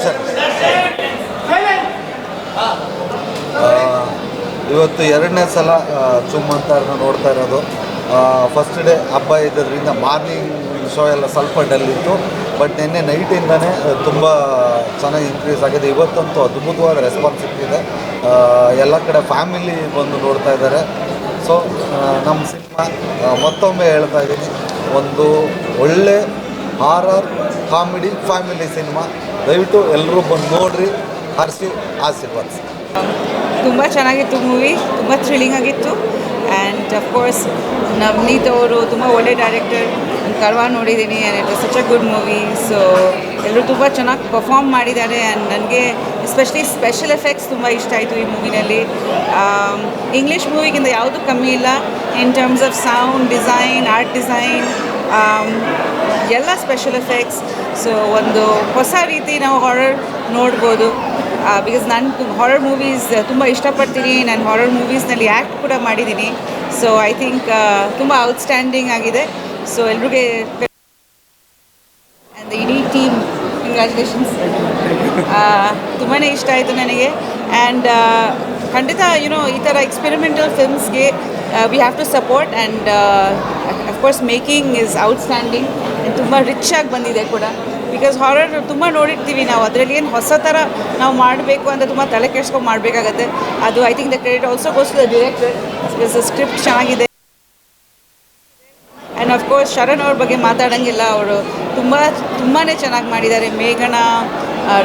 Sir ಇವತ್ತು ಎರಡನೇ ಸಲ ಚುಮ್ಮಂತಾರನ್ನ ನೋಡ್ತಾ ಇರೋದು. ಫಸ್ಟ್ ಡೇ ಹಬ್ಬ ಇದ್ದರಿಂದ ಮಾರ್ನಿಂಗ್ ಶೋ ಎಲ್ಲ ಸ್ವಲ್ಪ ಡಲ್ ಇತ್ತು, ಬಟ್ ನಿನ್ನೆ ನೈಟಿಂದನೇ ತುಂಬ ಚೆನ್ನಾಗಿ ಇನ್ಕ್ರೀಸ್ ಆಗಿದೆ. ಇವತ್ತಂತೂ ಅದ್ಭುತವಾದ ರೆಸ್ಪಾನ್ಸ್ ಸಿಗ್ತಿದೆ. ಎಲ್ಲ ಕಡೆ ಫ್ಯಾಮಿಲಿ ಬಂದು ನೋಡ್ತಾ ಇದ್ದಾರೆ. ಸೊ ನಮ್ಮ ಸಿನಿಮಾ ಮತ್ತೊಮ್ಮೆ ಹೇಳ್ತಾ ಇದ್ದೀನಿ, ಒಂದು ಒಳ್ಳೆ ಹಾರರ್ ಕಾಮಿಡಿ ಫ್ಯಾಮಿಲಿ ಸಿನಿಮಾ. ದಯವಿಟ್ಟು ಎಲ್ಲರೂ ಬಂದು ನೋಡ್ರಿ, ಹರಿಸಿ ಆಶೀರ್ವಾದಿಸಿ. ತುಂಬ ಚೆನ್ನಾಗಿತ್ತು ಮೂವಿ, ತುಂಬ ಥ್ರಿಲ್ಲಿಂಗ್ ಆಗಿತ್ತು. ಆ್ಯಂಡ್ ಅಫ್ಕೋರ್ಸ್ ನವನೀತ್ ಅವರು ತುಂಬ ಒಳ್ಳೆ ಡೈರೆಕ್ಟರ್. ನಾನು ಕರ್ವಾ ನೋಡಿದ್ದೀನಿ and it was such a good movie. So ಎಲ್ಲರೂ ತುಂಬ ಚೆನ್ನಾಗಿ ಪರ್ಫಾರ್ಮ್ ಮಾಡಿದ್ದಾರೆ. ಆ್ಯಂಡ್ ನನಗೆ ಎಸ್ಪೆಷಲಿ ಸ್ಪೆಷಲ್ ಎಫೆಕ್ಟ್ಸ್ ತುಂಬ ಇಷ್ಟ ಆಯಿತು ಈ ಮೂವಿನಲ್ಲಿ. ಇಂಗ್ಲೀಷ್ ಮೂವಿಗಿಂತ ಯಾವುದೂ ಕಮ್ಮಿ ಇಲ್ಲ in terms of sound design, art design, ಎಲ್ಲ ಸ್ಪೆಷಲ್ ಎಫೆಕ್ಟ್ಸ್. ಸೊ ಒಂದು ಹೊಸ ರೀತಿ ನಾವು ಹಾರರ್ ನೋಡ್ಬೋದು. ಬಿಕಾಸ್ ನಾನು ಹಾರರ್ ಮೂವೀಸ್ ತುಂಬ ಇಷ್ಟಪಡ್ತೀನಿ. ನಾನು ಹಾರರ್ ಮೂವೀಸ್ನಲ್ಲಿ ಆ್ಯಕ್ಟ್ ಕೂಡ ಮಾಡಿದ್ದೀನಿ. ಸೊ ಐ ಥಿಂಕ್ ತುಂಬ ಔಟ್ಸ್ಟ್ಯಾಂಡಿಂಗ್ ಆಗಿದೆ. ಸೊ ಎಲ್ರಿಗೆ ಆ್ಯಂಡ್ ಇಡೀ ಟೀಮ್ ಕಂಗ್ರ್ಯಾಚುಲೇಷನ್ಸ್. ತುಂಬಾ ಇಷ್ಟ ಆಯಿತು ನನಗೆ. ಆ್ಯಂಡ್ ಖಂಡಿತ ಈ ಥರ ಎಕ್ಸ್ಪೆರಿಮೆಂಟಲ್ ಫಿಲ್ಮ್ಸ್ಗೆ we have to support. And of course making is outstanding. ತುಂಬ ರಿಚ್ ಆಗಿ ಬಂದಿದೆ ಕೂಡ. ಬಿಕಾಸ್ ಹಾರರ್ ತುಂಬ ನೋಡಿರ್ತೀವಿ ನಾವು, ಅದರಲ್ಲಿ ಏನು ಹೊಸ ಥರ ನಾವು ಮಾಡಬೇಕು ಅಂತ ತುಂಬ ತಲೆ ಕೆಡ್ಸ್ಕೊಂಡು ಮಾಡಬೇಕಾಗತ್ತೆ. ಅದು I think the credit also goes to the director. Because script ಚೆನ್ನಾಗಿದೆ. ಆ್ಯಂಡ್ ಅಫ್ಕೋರ್ಸ್ ಶರಣ್ ಅವ್ರ ಬಗ್ಗೆ ಮಾತಾಡೋಂಗಿಲ್ಲ, ಅವರು ತುಂಬಾ ಚೆನ್ನಾಗಿ ಮಾಡಿದ್ದಾರೆ. ಮೇಘನಾ,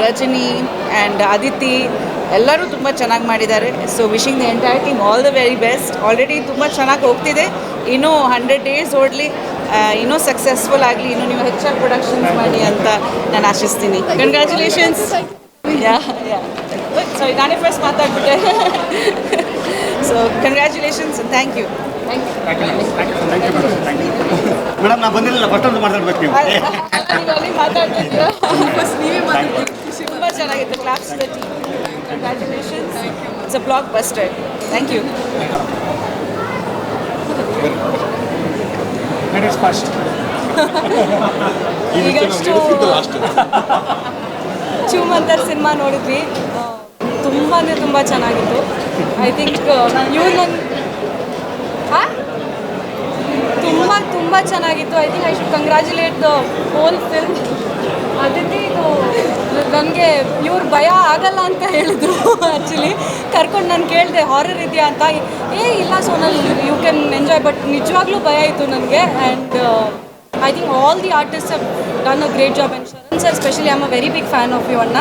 ರಜನಿ ಆ್ಯಂಡ್ ಅದಿತಿ ಎಲ್ಲರೂ ತುಂಬ ಚೆನ್ನಾಗಿ ಮಾಡಿದ್ದಾರೆ. So wishing the entire team all the very best. Already ತುಂಬ ಚೆನ್ನಾಗಿ ಹೋಗ್ತಿದೆ. ಇನ್ನೂ 100 days ಓಡಲಿ, ಇನ್ನೂ ಸಕ್ಸಸ್ಫುಲ್ ಆಗಲಿ, ಇನ್ನೂ ನೀವು ಹೆಚ್ಚಾಗಿ ಪ್ರೊಡಕ್ಷನ್ಸ್ ಮಾಡಿ ಅಂತ ನಾನು ಆಶಿಸ್ತೀನಿ. ಕಂಗ್ರ್ಯಾಚುಲೇಷನ್ಸ್. ಸಾರಿ, ನಾನೇ ಫಸ್ಟ್ ಮಾತಾಡ್ಬಿಟ್ಟೆ. So congratulations, thank you. Madam ನಾ ಬಂದಿಲ್ಲ, ಫಸ್ಟ್ ಒಂದು ಮಾತಾಡ್ಬೇಕು ನೀವು. ಅಲ್ಲಿ ಮಾತಾಡ್ತಿದ್ದೀರಾ, ಫಸ್ಟ್ ನೀವೇ ಮಾತಾಡ್ತೀವಿ. ತುಂಬ ಚೆನ್ನಾಗಿತ್ತು. Claps the team. Congratulations. It's a blockbuster. Thank you. ಈಗಷ್ಟು ಚುಮ್ಮಂತಾರ್ ಸಿನಿಮಾ ನೋಡಿದ್ವಿ. ತುಂಬ ಚೆನ್ನಾಗಿತ್ತು. ಐ ಥಿಂಕ್ ಇವ್ರು ನನ್ನ ತುಂಬ ಚೆನ್ನಾಗಿತ್ತು. I think I should congratulate the whole film. ಅದಕ್ಕೆ ಇದು ನನಗೆ ಇವ್ರು ಭಯ ಆಗಲ್ಲ ಅಂತ ಹೇಳಿದ್ರು. ಆ್ಯಕ್ಚುಲಿ ಕರ್ಕೊಂಡು ನಾನು ಕೇಳಿದೆ ಹಾರರ್ ಇದೆಯಾ ಅಂತ. ಇಲ್ಲ Sonal, you can enjoy. But ನಿಜವಾಗ್ಲೂ ಭಯ ಇತ್ತು ನನಗೆ. And I think all the artist have done a great job. And Sharan sir specially I am a very big fan of you ಅಣ್ಣ.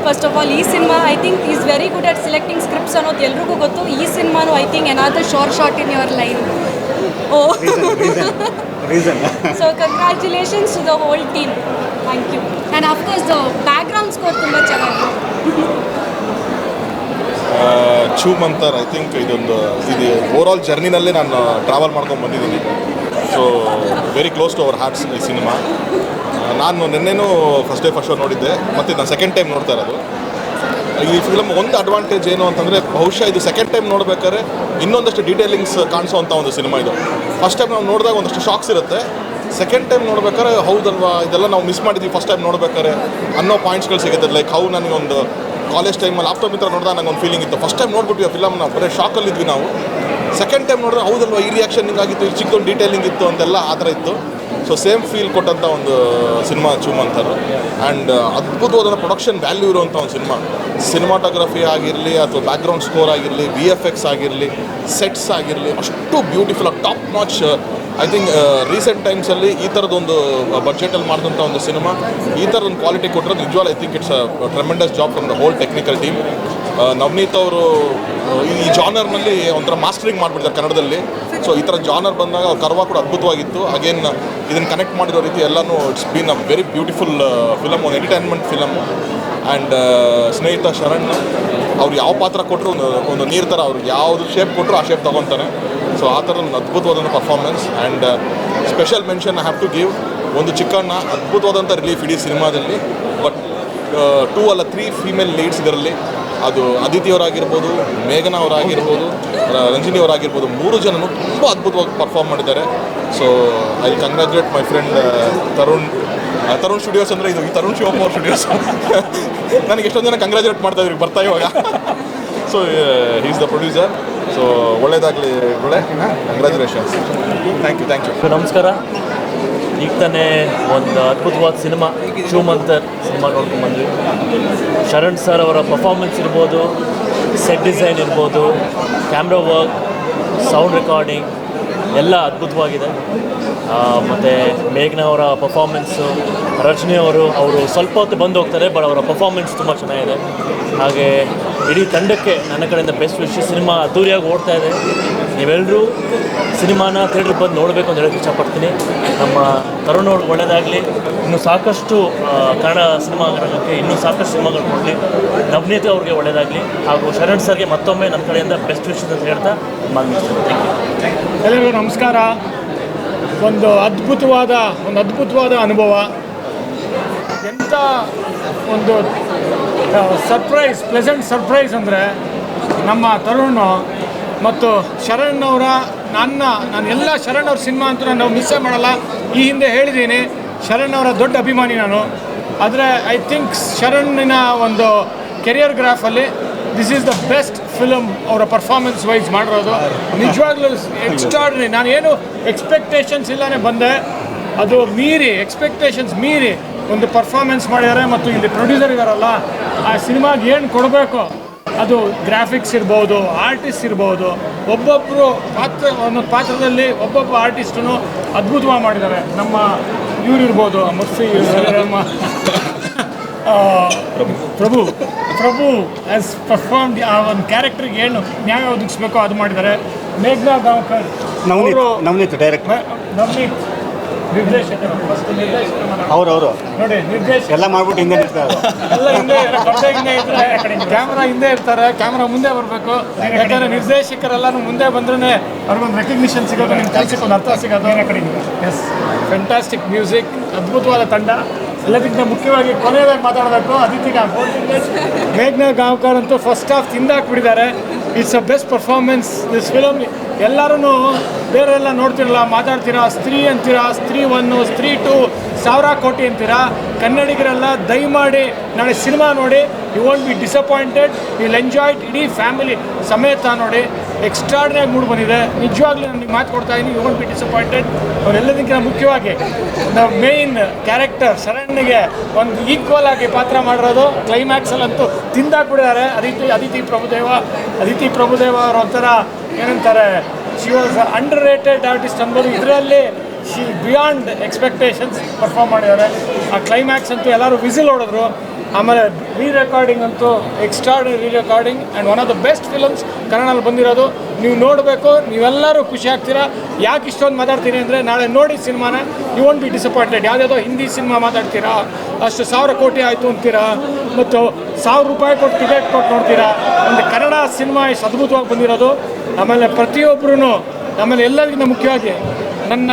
ಫಸ್ಟ್ ಆಫ್ ಆಲ್ ಈ cinema I think is very good at selecting scripts ಅನ್ನೋದು ಎಲ್ರಿಗೂ ಗೊತ್ತು. ಈ ಸಿನಿಮಾನು I think another short in your line. So congratulations to the whole team. Thank you. And of course the background score ತುಂಬ ಚೆನ್ನಾಗಿದೆ. Choo Mantar I think ಇದು overall ಜರ್ನಿನಲ್ಲೇ ನಾನು ಟ್ರಾವೆಲ್ ಮಾಡ್ಕೊಂಡು ಬಂದಿದ್ದೀನಿ. So very close to our hearts ಈ ಸಿನಿಮಾ. ನಾನು ನಿನ್ನೆನೂ ಫಸ್ಟ್ ಶೋ ನೋಡಿದ್ದೆ, ಮತ್ತು ನಾನು ಸೆಕೆಂಡ್ ಟೈಮ್ ನೋಡ್ತಾ ಇರೋದು. ಈ ಫಿಲಮ್ ಒಂದು ಅಡ್ವಾಂಟೇಜ್ ಏನು ಅಂತಂದರೆ, ಬಹುಶಃ ಇದು ಸೆಕೆಂಡ್ ಟೈಮ್ ನೋಡಬೇಕಾದ್ರೆ ಇನ್ನೊಂದಷ್ಟು ಡೀಟೇಲಿಂಗ್ಸ್ ಕಾಣಿಸೋವಂಥ ಒಂದು ಸಿನಿಮಾ ಇದು. ಫಸ್ಟ್ ಟೈಮ್ ನಾವು ನೋಡಿದಾಗ ಒಂದಷ್ಟು ಶಾಕ್ಸ್ ಇರುತ್ತೆ. ಸೆಕೆಂಡ್ ಟೈಮ್ ನೋಡ್ಬೇಕಾದ್ರೆ ಹೌದಲ್ವಾ ಇದೆಲ್ಲ ನಾವು ಮಿಸ್ ಮಾಡಿದ್ವಿ ಫಸ್ಟ್ ಟೈಮ್ ನೋಡ್ಬೇಕಾದ್ರೆ ಅನ್ನೋ ಪಾಯಿಂಟ್ಸ್ಗಳು ಸಿಗುತ್ತೆ. ಲೈಕ್ ಹೌ ನನಗೊಂದು ಕಾಲೇಜ್ ಟೈಮಲ್ಲಿ ಆಪ್ಟೋಮಿತ್ರ ನೋಡಿದಾಗ ನಂಗೆ ಒಂದು ಫೀಲಿಂಗ್ ಇತ್ತು. ಫಸ್ಟ್ ಟೈಮ್ ನೋಡ್ಬಿಟ್ವಿ ಆ ಫಿಲಮ್, ನಾವು ಬರೀ ಶಾಕಲ್ಲಿದ್ವಿ ನಾವು. ಸೆಕೆಂಡ್ ಟೈಮ್ ನೋಡಿದ್ರೆ ಹೌದಲ್ವಾ ಈ ರಿಯಾಕ್ಷನ್ ಹಿಂಗಾಗಿತ್ತು, ಈ ಚಿಕ್ಕದೊಂದು ಡೀಟೇಲಿಂಗ್ ಇತ್ತು ಅಂತೆಲ್ಲ ಆ ಥರ ಇತ್ತು. ಸೊ ಸೇಮ್ ಫೀಲ್ ಕೊಟ್ಟಂಥ ಒಂದು ಸಿನಿಮಾ ಚುಮ್ಮಂತಾರ್. ಆ್ಯಂಡ್ ಅದ್ಭುತವಾದ ಪ್ರೊಡಕ್ಷನ್ ವ್ಯಾಲ್ಯೂ ಇರುವಂಥ ಒಂದು ಸಿನಿಮಾಟೋಗ್ರಫಿ ಆಗಿರಲಿ ಅಥವಾ ಬ್ಯಾಕ್ಗ್ರೌಂಡ್ ಸ್ಕೋರ್ ಆಗಿರಲಿ, VFX ಆಗಿರಲಿ, ಸೆಟ್ಸ್ ಆಗಿರಲಿ, ಅಷ್ಟು ಬ್ಯೂಟಿಫುಲ್ ಆಗಿ top notch. I think recent ಟೈಮ್ಸಲ್ಲಿ ಈ ಥರದೊಂದು ಬಡ್ಜೆಟಲ್ಲಿ ಮಾಡಿದಂಥ ಒಂದು ಸಿನಿಮಾ ಈ ಥರದೊಂದು ಕ್ವಾಲಿಟಿ ಕೊಟ್ಟಿರೋದು ನಿಜವಾಗ್ಲೂ I think it's a tremendous job from the whole technical team. Navaneeth ಅವರು ಈ ಜಾನರ್ನಲ್ಲಿ ಒಂಥರ ಮಾಸ್ಟರಿಂಗ್ ಮಾಡಿಬಿಡ್ತಾರೆ ಕನ್ನಡದಲ್ಲಿ. ಸೊ ಈ ಥರ ಜಾನರ್ ಬಂದಾಗ ಕರ್ವಾ ಕೂಡ ಅದ್ಭುತವಾಗಿತ್ತು. ಅಗೇನ್ ಇದನ್ನು ಕನೆಕ್ಟ್ ಮಾಡಿರೋ ರೀತಿ ಎಲ್ಲನೂ it's been a very beautiful film, ಒಂದು ಎಂಟರ್ಟೈನ್ಮೆಂಟ್ ಫಿಲಮು. ಆ್ಯಂಡ್ ಸ್ನೇಹಿತ ಶರಣ್ ಅವ್ರು ಯಾವ ಪಾತ್ರ ಕೊಟ್ಟರು ಒಂದು ನೀರು ಥರ, ಅವ್ರಿಗೆ ಯಾವುದು ಶೇಪ್ ಕೊಟ್ಟರು ಆ ಶೇಪ್ ತೊಗೊತಾರೆ. ಸೊ ಆ ಥರ ಒಂದು ಅದ್ಭುತವಾದಂಥ performance. And special mention I have to give ಒಂದು ಚಿಕ್ಕಣ್ಣ, ಅದ್ಭುತವಾದಂಥ ರಿಲೀಫ್ ಇಡೀ ಸಿನಿಮಾದಲ್ಲಿ. ಬಟ್ 2 ಅಲ್ಲ 3 ಫೀಮೇಲ್ ಲೀಡ್ಸ್ ಇದರಲ್ಲಿ. ಅದು ಅದಿತಿ ಅವರಾಗಿರ್ಬೋದು, ಮೇಘನಾ ಅವರಾಗಿರ್ಬೋದು, ರಂಜಿನಿ ಅವರಾಗಿರ್ಬೋದು, 3 ಜನನು ತುಂಬ ಅದ್ಭುತವಾಗಿ ಪರ್ಫಾರ್ಮ್ ಮಾಡಿದ್ದಾರೆ. So I congratulate my friend Tarun studios ಅಂದರೆ ಇದು ಈ ತರುಣ್ ಶಿವಪ್ಪ ಅವ್ರ ಸ್ಟುಡಿಯೋಸ್. ನನಗೆ ಎಷ್ಟೊಂದು ಜನ ಕಂಗ್ರ್ಯಾಚುಲೇಟ್ ಮಾಡ್ತಾ ಇದ್ರಿ ಬರ್ತಾ ಇವಾಗ. So is the producer. So ಒಳ್ಳೇದಾಗಲಿ ಒಳ್ಳೆ ಕಂಗ್ರ್ಯಾಚುಲೇಷನ್ಸ್. Thank you. ನಮಸ್ಕಾರ. ಈಗ ತಾನೇ ಒಂದು ಅದ್ಭುತವಾದ ಸಿನಿಮಾ ಚೂಮಂತರ್ ಸಿನಿಮಾ ನೋಡ್ಕೊಂಡ್ಬಂದ್ವಿ. ಶರಣ್ ಸರ್ ಅವರ ಪರ್ಫಾರ್ಮೆನ್ಸ್ ಇರ್ಬೋದು, ಸೆಟ್ ಡಿಸೈನ್ ಇರ್ಬೋದು, ಕ್ಯಾಮ್ರಾ ವರ್ಕ್, ಸೌಂಡ್ ರೆಕಾರ್ಡಿಂಗ್ ಎಲ್ಲ ಅದ್ಭುತವಾಗಿದೆ. ಮತ್ತು ಮೇಘನಾ ಅವರ ಪರ್ಫಾರ್ಮೆನ್ಸು, ರಜನಿ ಅವರು ಸ್ವಲ್ಪ ಹೊತ್ತು ಬಂದು ಹೋಗ್ತಾರೆ, ಬಟ್ ಅವರ ಪರ್ಫಾರ್ಮೆನ್ಸ್ ತುಂಬ ಚೆನ್ನಾಗಿದೆ. ಹಾಗೆ ಇಡೀ ತಂಡಕ್ಕೆ ನನ್ನ ಕಡೆಯಿಂದ ಬೆಸ್ಟ್ ವಿಶ್. ಸಿನಿಮಾ ಅದ್ದೂರಿಯಾಗಿ ಓಡ್ತಾ ಇದೆ. ನೀವೆಲ್ಲರೂ ಸಿನಿಮಾನ ಥಿಯೇಟ್ರಿಗೆ ಬಂದು ನೋಡಬೇಕು ಅಂತ ಹೇಳೋಕ್ಕೆ ಇಷ್ಟಪಡ್ತೀನಿ. ನಮ್ಮ ತರುಣ್ ಅವ್ರಿಗೆ ಒಳ್ಳೆಯದಾಗಲಿ. ಇನ್ನೂ ಸಾಕಷ್ಟು ಕನ್ನಡ ಸಿನಿಮಾ ರಂಗಕ್ಕೆ ಇನ್ನೂ ಸಾಕಷ್ಟು ಸಿನಿಮಾಗಳು ಕೊಡಲಿ. ನವನೀತ್ ಅವ್ರಿಗೆ ಒಳ್ಳೆಯದಾಗಲಿ. ಹಾಗೂ ಶರಣ್ ಸರ್ಗೆ ಮತ್ತೊಮ್ಮೆ ನನ್ನ ಕಡೆಯಿಂದ ಬೆಸ್ಟ್ ವಿಶ್ ಅಂತ ಹೇಳ್ತಾ ಮಾತನಾಡ್ತೀನಿ. Thank you. ಎಲ್ಲರಿಗೂ ನಮಸ್ಕಾರ. ಒಂದು ಅದ್ಭುತವಾದ ಅನುಭವ. ಎಂಥ ಒಂದು ಪ್ಲೆಸೆಂಟ್ ಸರ್ಪ್ರೈಸ್ ಅಂದರೆ ನಮ್ಮ ತರುಣ್ ಮತ್ತು ಶರಣ್ ಅವರ ನಾನು ಎಲ್ಲ ಶರಣ್ ಅವ್ರ ಸಿನಿಮಾ ಅಂತೂ ನಾನು ಮಿಸ್ಸೇ ಮಾಡಲ್ಲ. ಈ ಹಿಂದೆ ಹೇಳಿದ್ದೀನಿ, ಶರಣ್ ಅವರ ದೊಡ್ಡ ಅಭಿಮಾನಿ ನಾನು. ಆದರೆ ಐ ಥಿಂಕ್ ಶರಣ್ಣಿನ ಒಂದು ಕೆರಿಯರ್ ಗ್ರಾಫಲ್ಲಿ this is the best film ಅವರ ಪರ್ಫಾರ್ಮೆನ್ಸ್ ವೈಸ್ ಮಾಡಿರೋದು. ನಿಜವಾಗ್ಲೂ ಎಕ್ಸ್ಟ್ರಾರ್ಡಿನರಿ. ನಾನೇನು ಎಕ್ಸ್ಪೆಕ್ಟೇಷನ್ಸ್ ಇಲ್ಲೇ ಬಂದೆ, ಅದು ಎಕ್ಸ್ಪೆಕ್ಟೇಷನ್ಸ್ ಮೀರಿ ಒಂದು ಪರ್ಫಾರ್ಮೆನ್ಸ್ ಮಾಡಿದ್ದಾರೆ. ಮತ್ತು ಇಲ್ಲಿ ಪ್ರೊಡ್ಯೂಸರ್ ಇದ್ದಾರಲ್ಲ, ಆ ಸಿನಿಮಾಗೆ ಏನು ಕೊಡಬೇಕು, ಅದು ಗ್ರಾಫಿಕ್ಸ್ ಇರ್ಬೋದು, ಆರ್ಟಿಸ್ಟ್ ಇರ್ಬೋದು, ಒಂದೊಂದು ಪಾತ್ರದಲ್ಲಿ ಒಬ್ಬೊಬ್ಬ ಆರ್ಟಿಸ್ಟನ್ನು ಅದ್ಭುತವಾಗಿ ಮಾಡಿದ್ದಾರೆ. ನಮ್ಮ ಇವ್ರಿರ್ಬೋದು, ಮುಸ್ಫಿ, ನಮ್ಮ ಪ್ರಭು ಆ್ಯಸ್ ಪರ್ಫಾರ್ಮ್ಡ್ ಆ ಒಂದು ಕ್ಯಾರೆಕ್ಟ್ರಿಗೆ ಏನು ನ್ಯಾಯ ಒದಗಿಸ್ಬೇಕೋ ಅದು ಮಾಡಿದ್ದಾರೆ. ಮೇಘನಾ ಗಾಂವ್ಕರ್ ನವನೀತ್ ಡೈರೆಕ್ಟರ್, ನವನೀತ್ ನಿರ್ದೇಶಕರು, ಅವರು ನೋಡಿ ನಿರ್ದೇಶಕ ಎಲ್ಲ ಮಾಡ್ಬಿಟ್ಟು ಹಿಂದೆ ನಿಲ್ತಾರೆ. ಎಲ್ಲ ಹಿಂದೆ ಕ್ಯಾಮ್ರಾ ಹಿಂದೆ ಇರ್ತಾರೆ, ಕ್ಯಾಮ್ರಾ ಮುಂದೆ ಬರಬೇಕು. ಯಾಕಂದರೆ ನಿರ್ದೇಶಕರೆಲ್ಲರೂ ಮುಂದೆ ಬಂದ್ರೆ ಅವ್ರಿಗೊಂದು ರೆಕಗ್ನಿಷನ್ ಸಿಗೋದು, ನಿಮ್ಮ ಕೆಲಸಕ್ಕೆ ಒಂದು ಅರ್ಥ ಸಿಗೋದು. ಎಸ್, ಫ್ಯಾಂಟಾಸ್ಟಿಕ್ ಮ್ಯೂಸಿಕ್, ಅದ್ಭುತವಾದ ತಂಡ. ಎಲ್ಲದಕ್ಕಿಂತ ಮುಖ್ಯವಾಗಿ ಕೊನೆಯದಾಗಿ ಮಾತಾಡಬೇಕು, ಅದಿತಿ ಮೇಘನಾ ಗಾಂವ್ಕರ್ ಅಂತೂ ಫಸ್ಟ್ ಹಾಫ್ ತಿಂದಾಕ್ಬಿಟ್ಟಿದ್ದಾರೆ. It's a best performance this film. ಎಲ್ಲರೂ ಬೇರೆಲ್ಲ ನೋಡ್ತಿರಲ್ಲ, ಮಾತಾಡ್ತೀರಾ, ಸ್ತ್ರೀ ಅಂತೀರಾ, ಸ್ತ್ರೀ 1, ಸ್ತ್ರೀ 2, 1000 ಕೋಟಿ ಅಂತೀರಾ. ಕನ್ನಡಿಗರೆಲ್ಲ ದಯಮಾಡಿ ನಾಳೆ ಸಿನಿಮಾ ನೋಡಿ, you want be disappointed, will enjoy it. ಇಡೀ ಫ್ಯಾಮಿಲಿ ಸಮೇತ ನೋಡಿ. ಎಕ್ಸ್ಟ್ರಾರ್ಡಿನರಿ ಮೂಡ್ ಬಂದಿದೆ. ನಿಜವಾಗ್ಲೂ ನನಗೆ ಮಾತು ಕೊಡ್ತಾ ಇದ್ದೀನಿ, ಯು ವಾಂಟ್ ಬಿ ಡಿಸಪಾಯಿಂಟೆಡ್. ಅವರೆಲ್ಲದಕ್ಕಿಂತ ಮುಖ್ಯವಾಗಿ ದ ಮೇಯ್ನ್ ಕ್ಯಾರೆಕ್ಟರ್ ಶರಣ್ಗೆ ಒಂದು ಈಕ್ವಲ್ ಆಗಿ ಪಾತ್ರ ಮಾಡಿರೋದು. ಕ್ಲೈಮ್ಯಾಕ್ಸಲ್ಲಂತೂ ತಿಂದಾಕ್ಬಿಟ್ಟಿದ್ದಾರೆ. ಅದಿತಿ ಪ್ರಭುದೇವ ಅವ್ರ ಒಂಥರ ಏನಂತಾರೆ, she was under rated artist ಅನ್ಬೋದು. ಇದರಲ್ಲಿ ಶಿ ಬಿಯಾಂಡ್ ಎಕ್ಸ್ಪೆಕ್ಟೇಷನ್ಸ್ ಪರ್ಫಾರ್ಮ್ ಮಾಡಿದ್ದಾರೆ. ಆ ಕ್ಲೈಮ್ಯಾಕ್ಸ್ ಅಂತೂ ಎಲ್ಲರೂ ವಿಸಿಲ್ ಹೊಡೆದ್ರು. ಆಮೇಲೆ ರೆಕಾರ್ಡಿಂಗ್ ಅಂತೂ extraordinary recording and one of the best films ಕನ್ನಡದಲ್ಲಿ ಬಂದಿರೋದು. ನೀವು ನೋಡಬೇಕು, ನೀವೆಲ್ಲರೂ ಖುಷಿ ಆಗ್ತೀರಾ. ಯಾಕೆ ಇಷ್ಟೊಂದು ಮಾತಾಡ್ತೀನಿ ಅಂದರೆ, ನಾಳೆ ನೋಡಿ ಸಿನಿಮಾನ, ಯು ವಾಂಟ್ ಬಿ ಡಿಸಪಾಯಿಂಟೆಡ್. ಯಾವುದ್ಯಾವುದೋ ಹಿಂದಿ ಸಿನಿಮಾ ಮಾತಾಡ್ತೀರಾ, ಅಷ್ಟು 1000 ಕೋಟಿ ಆಯಿತು ಅಂತೀರಾ, ಮತ್ತು 1000 ರೂಪಾಯಿ ಕೊಟ್ಟು ಟಿಕೆಟ್ ಕೊಟ್ಟು ನೋಡ್ತೀರಾ. ಒಂದು ಕನ್ನಡ ಸಿನಿಮಾ ಇಷ್ಟು ಅದ್ಭುತವಾಗಿ ಬಂದಿರೋದು. ಆಮೇಲೆ ಪ್ರತಿಯೊಬ್ಬರೂ, ಆಮೇಲೆ ಎಲ್ಲರಿಗಿಂತ ಮುಖ್ಯವಾಗಿ ನನ್ನ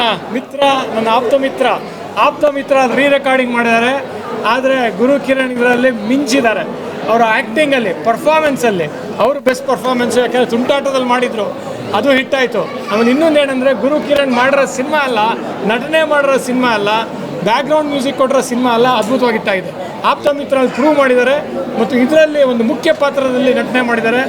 ಆಪ್ತ ಮಿತ್ರ ರೆಕಾರ್ಡಿಂಗ್ ಮಾಡಿದ್ದಾರೆ. ಆದರೆ ಗುರು ಕಿರಣ್ ಇದರಲ್ಲಿ ಮಿಂಚಿದ್ದಾರೆ. ಅವರ ಆ್ಯಕ್ಟಿಂಗಲ್ಲಿ, ಪರ್ಫಾರ್ಮೆನ್ಸಲ್ಲಿ ಅವರು ಬೆಸ್ಟ್ ಪರ್ಫಾರ್ಮೆನ್ಸು. ಯಾಕೆಂದರೆ ತುಂಟಾಟದಲ್ಲಿ ಮಾಡಿದರು, ಅದು ಹಿಟ್ಟಾಯಿತು. ಆಮೇಲೆ ಇನ್ನೊಂದು ಏನಂದರೆ, ಗುರು ಕಿರಣ್ ಮಾಡಿರೋ ಸಿನಿಮಾ ಅಲ್ಲ, ನಟನೆ ಮಾಡಿರೋ ಸಿನಿಮಾ ಅಲ್ಲ, ಬ್ಯಾಕ್ಗ್ರೌಂಡ್ ಮ್ಯೂಸಿಕ್ ಕೊಟ್ಟಿರೋ ಸಿನಿಮಾ ಅಲ್ಲ, ಅದ್ಭುತವಾಗಿ ಹಿಟ್ಟಾಗಿದೆ. ಆಪ್ತ ಮಿತ್ರಲ್ಲಿ ಪ್ರೂವ್ ಮಾಡಿದ್ದಾರೆ. ಮತ್ತು ಇದರಲ್ಲಿ ಒಂದು ಮುಖ್ಯ ಪಾತ್ರದಲ್ಲಿ ನಟನೆ ಮಾಡಿದ್ದಾರೆ,